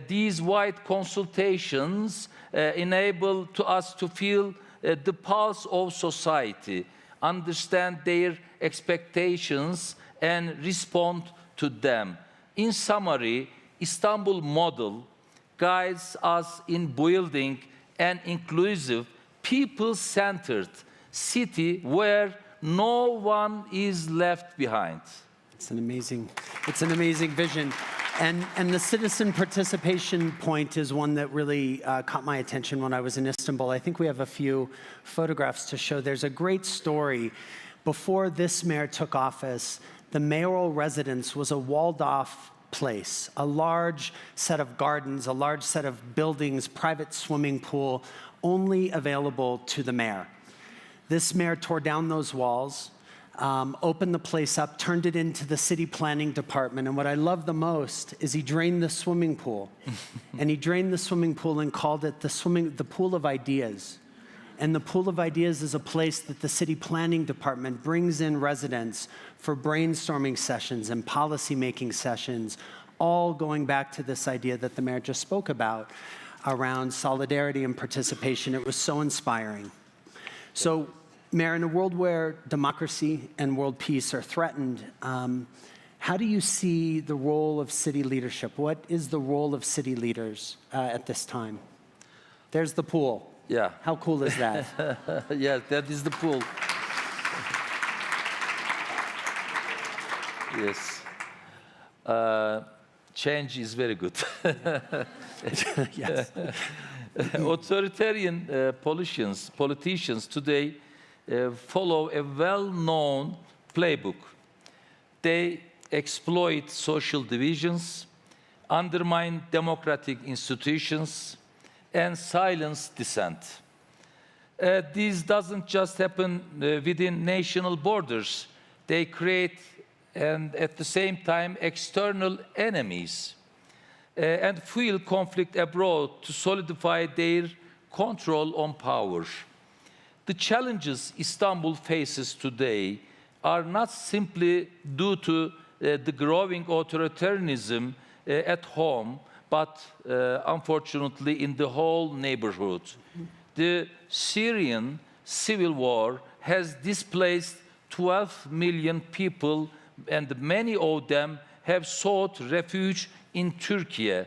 [SPEAKER 2] These wide consultations enable us to feel the pulse of society, understand their expectations, and respond to them. In summary, Istanbul model guides us in building an inclusive, people-centered city where no one is left behind.
[SPEAKER 1] It's an amazing vision. And the citizen participation point is one that really caught my attention when I was in Istanbul. I think we have a few photographs to show. There's a great story. Before this mayor took office, the mayoral residence was a walled-off place, a large set of gardens, a large set of buildings, private swimming pool, only available to the mayor. This mayor tore down those walls, opened the place up, turned it into the city planning department. And what I love the most is he drained the swimming pool. And he drained the swimming pool and called it the pool of ideas. And the pool of ideas is a place that the city planning department brings in residents for brainstorming sessions and policy-making sessions, all going back to this idea that the mayor just spoke about around solidarity and participation. It was so inspiring. So, Mayor, in a world where democracy and world peace are threatened, how do you see the role of city leadership? What is the role of city leaders at this time? There's the pool.
[SPEAKER 2] Yeah.
[SPEAKER 1] How cool is that?
[SPEAKER 2] Yeah, that is the pool. Yes. Change is very good.
[SPEAKER 1] Yes.
[SPEAKER 2] Authoritarian politicians today follow a well-known playbook. They exploit social divisions, undermine democratic institutions, and silence dissent. This doesn't just happen within national borders. They create, and at the same time, external enemies and fuel conflict abroad to solidify their control on power. The challenges Istanbul faces today are not simply due to the growing authoritarianism at home, but unfortunately in the whole neighborhood. The Syrian civil war has displaced 12 million people, and many of them have sought refuge in Turkey.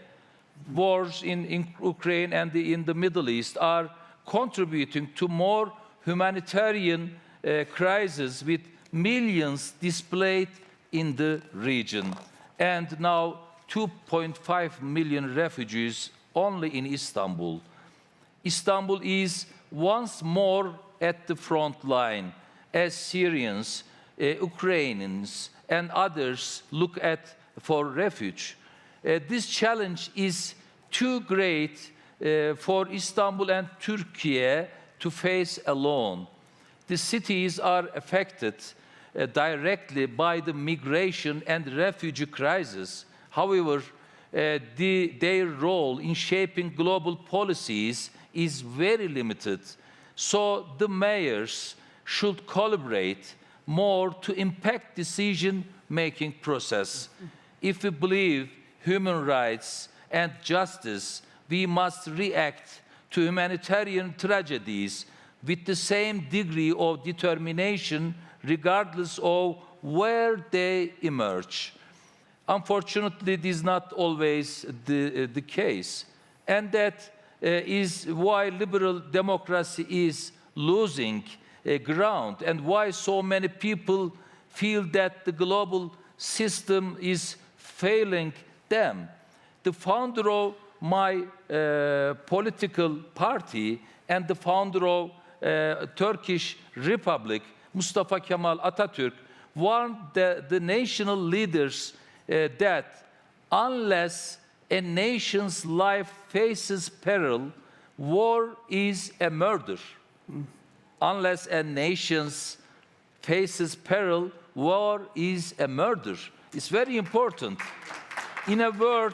[SPEAKER 2] Wars in Ukraine and in the Middle East are contributing to more humanitarian crisis, with millions displaced in the region. And now 2.5 million refugees only in Istanbul. Istanbul is once more at the front line as Syrians, Ukrainians, and others look for refuge. This challenge is too great for Istanbul and Turkey to face alone. The cities are affected directly by the migration and refugee crisis. However, their role in shaping global policies is very limited. So the mayors should collaborate more to impact decision-making process. If we believe human rights and justice, we must react to humanitarian tragedies with the same degree of determination, regardless of where they emerge. Unfortunately, this is not always the case. And that is why liberal democracy is losing ground and why so many people feel that the global system is failing them. The founder of my political party and the founder of Turkish Republic, Mustafa Kemal Atatürk, warned the national leaders that unless a nation's life faces peril, war is a murder. Unless a nation faces peril, war is a murder. It's very important. In a world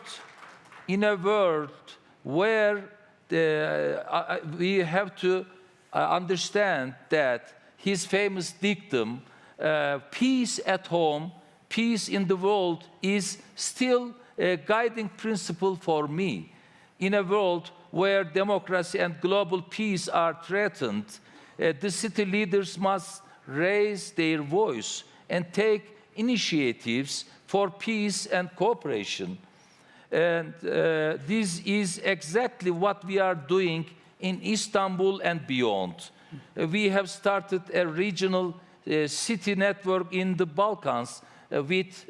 [SPEAKER 2] where we have to understand that his famous dictum, peace at home, peace in the world, is still a guiding principle for me. In a world where democracy and global peace are threatened, the city leaders must raise their voice and take initiatives for peace and cooperation. And this is exactly what we are doing in Istanbul and beyond. We have started a regional city network in the Balkans with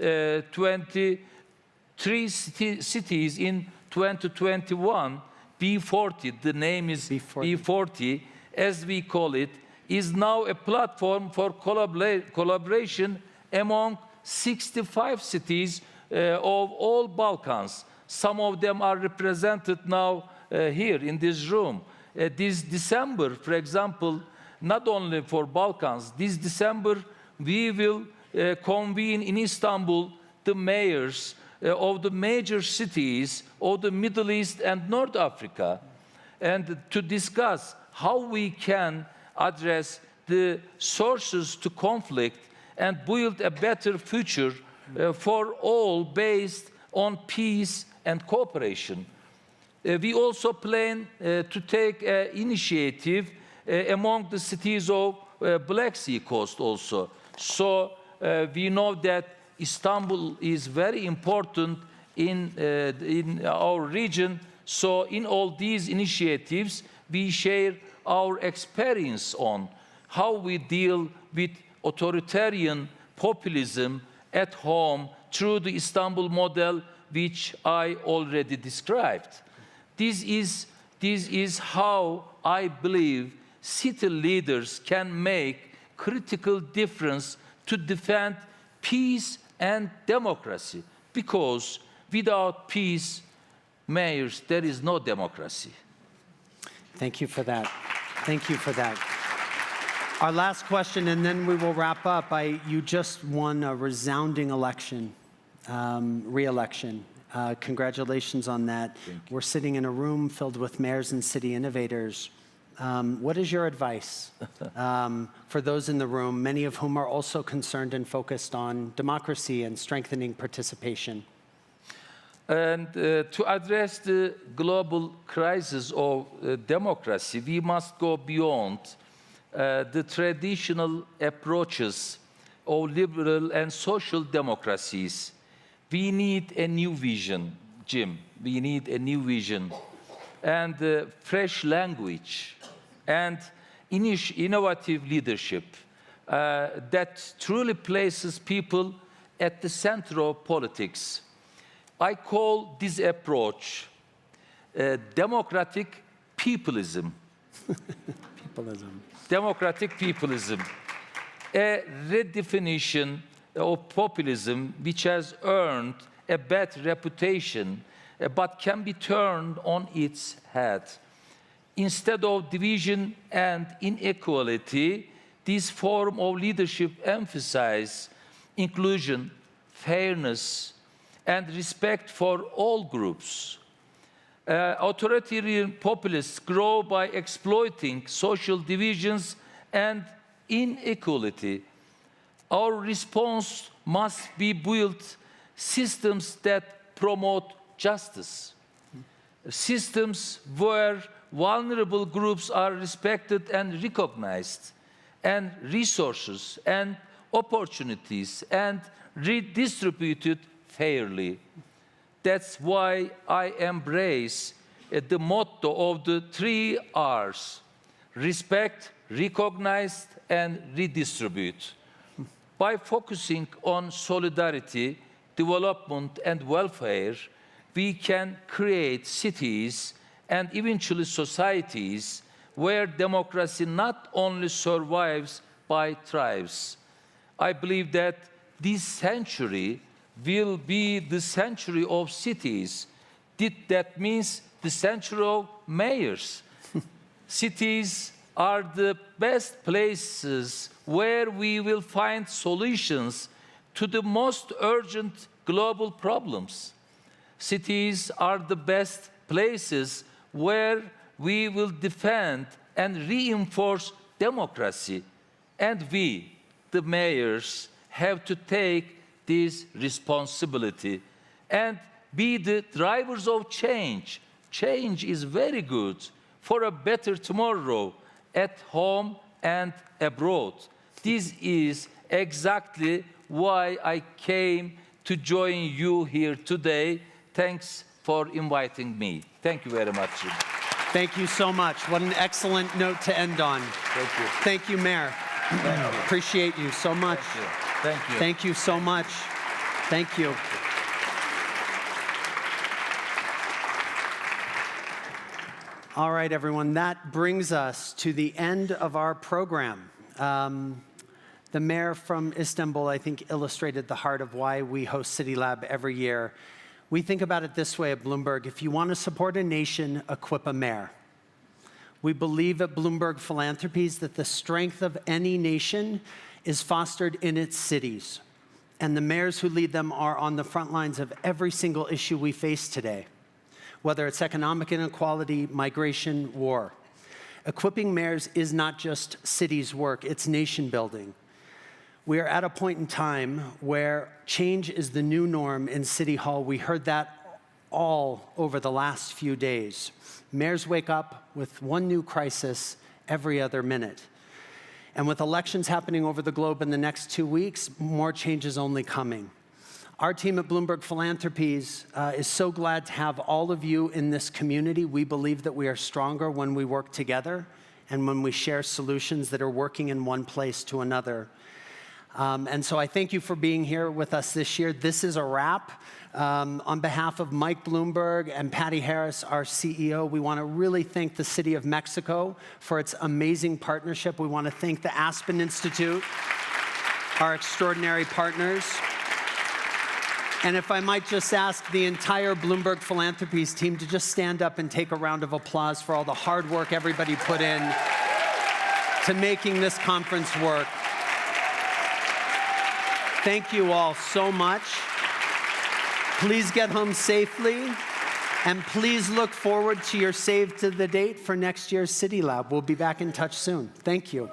[SPEAKER 2] 23 cities in 2021. B40, the name is B40, as we call it, is now a platform for collaboration among 65 cities of all Balkans. Some of them are represented now here in this room. This December, for example, not only for Balkans, this December we will convene in Istanbul the mayors of the major cities of the Middle East and North Africa, and to discuss how we can address the sources to conflict and build a better future for all based on peace and cooperation. We also plan to take initiative among the cities of Black Sea coast also. So we know that Istanbul is very important in our region. So in all these initiatives, we share our experience on how we deal with authoritarian populism at home through the Istanbul model, which I already described. This is how I believe city leaders can make critical difference to defend peace and democracy, because without peace, mayors, there is no democracy.
[SPEAKER 1] Thank you for that. Thank you for that. Our last question, and then we will wrap up. You just won a resounding election, re-election. Congratulations on that. We're sitting in a room filled with mayors and city innovators. What is your advice for those in the room, many of whom are also concerned and focused on democracy and strengthening participation?
[SPEAKER 2] And to address the global crisis of democracy, we must go beyond the traditional approaches of liberal and social democracies. We need a new vision, Jim. We need a new vision and fresh language and innovative leadership that truly places people at the center of politics. I call this approach democratic peopleism. Democratic peopleism, a redefinition of populism which has earned a bad reputation but can be turned on its head. Instead of division and inequality, this form of leadership emphasizes inclusion, fairness, and respect for all groups. Authoritarian populists grow by exploiting social divisions and inequality. Our response must be built systems that promote justice, systems where vulnerable groups are respected and recognized, and resources and opportunities and redistributed fairly. That's why I embrace the motto of the 3 R's: respect, recognize, and redistribute. By focusing on solidarity, development, and welfare, we can create cities and eventually societies where democracy not only survives but thrives. I believe that this century will be the century of cities. That means the century of mayors. Cities are the best places where we will find solutions to the most urgent global problems. Cities are the best places where we will defend and reinforce democracy. And we, the mayors, have to take this responsibility and be the drivers of change. Change is very good for a better tomorrow at home and abroad. This is exactly why I came to join you here today. Thanks for inviting me. Thank you very much.
[SPEAKER 1] Thank you so much. What an excellent note to end on.
[SPEAKER 2] Thank you.
[SPEAKER 1] Thank you, Mayor. Appreciate you so much.
[SPEAKER 2] Thank you.
[SPEAKER 1] Thank you so much. Thank you. All right, everyone, that brings us to the end of our program. The mayor from Istanbul, I think, illustrated the heart of why we host CityLab every year. We think about it this way at Bloomberg: if you want to support a nation, equip a mayor. We believe at Bloomberg Philanthropies that the strength of any nation is fostered in its cities, and the mayors who lead them are on the front lines of every single issue we face today, whether it's economic inequality, migration, war. Equipping mayors is not just cities' work, it's nation building. We are at a point in time where change is the new norm in City Hall. We heard that all over the last few days. Mayors wake up with one new crisis every other minute. And with elections happening over the globe in the next 2 weeks, more change is only coming. Our team at Bloomberg Philanthropies is so glad to have all of you in this community. We believe that we are stronger when we work together and when we share solutions that are working in one place to another. And so I thank you for being here with us this year. This is a wrap. On behalf of Mike Bloomberg and Patty Harris, our CEO, we want to really thank the City of Mexico for its amazing partnership. We want to thank the Aspen Institute, our extraordinary partners. And if I might just ask the entire Bloomberg Philanthropies team to just stand up and take a round of applause for all the hard work everybody put in to making this conference work. Thank you all so much. Please get home safely, and please look forward to your save to the date for next year's CityLab. We'll be back in touch soon. Thank you.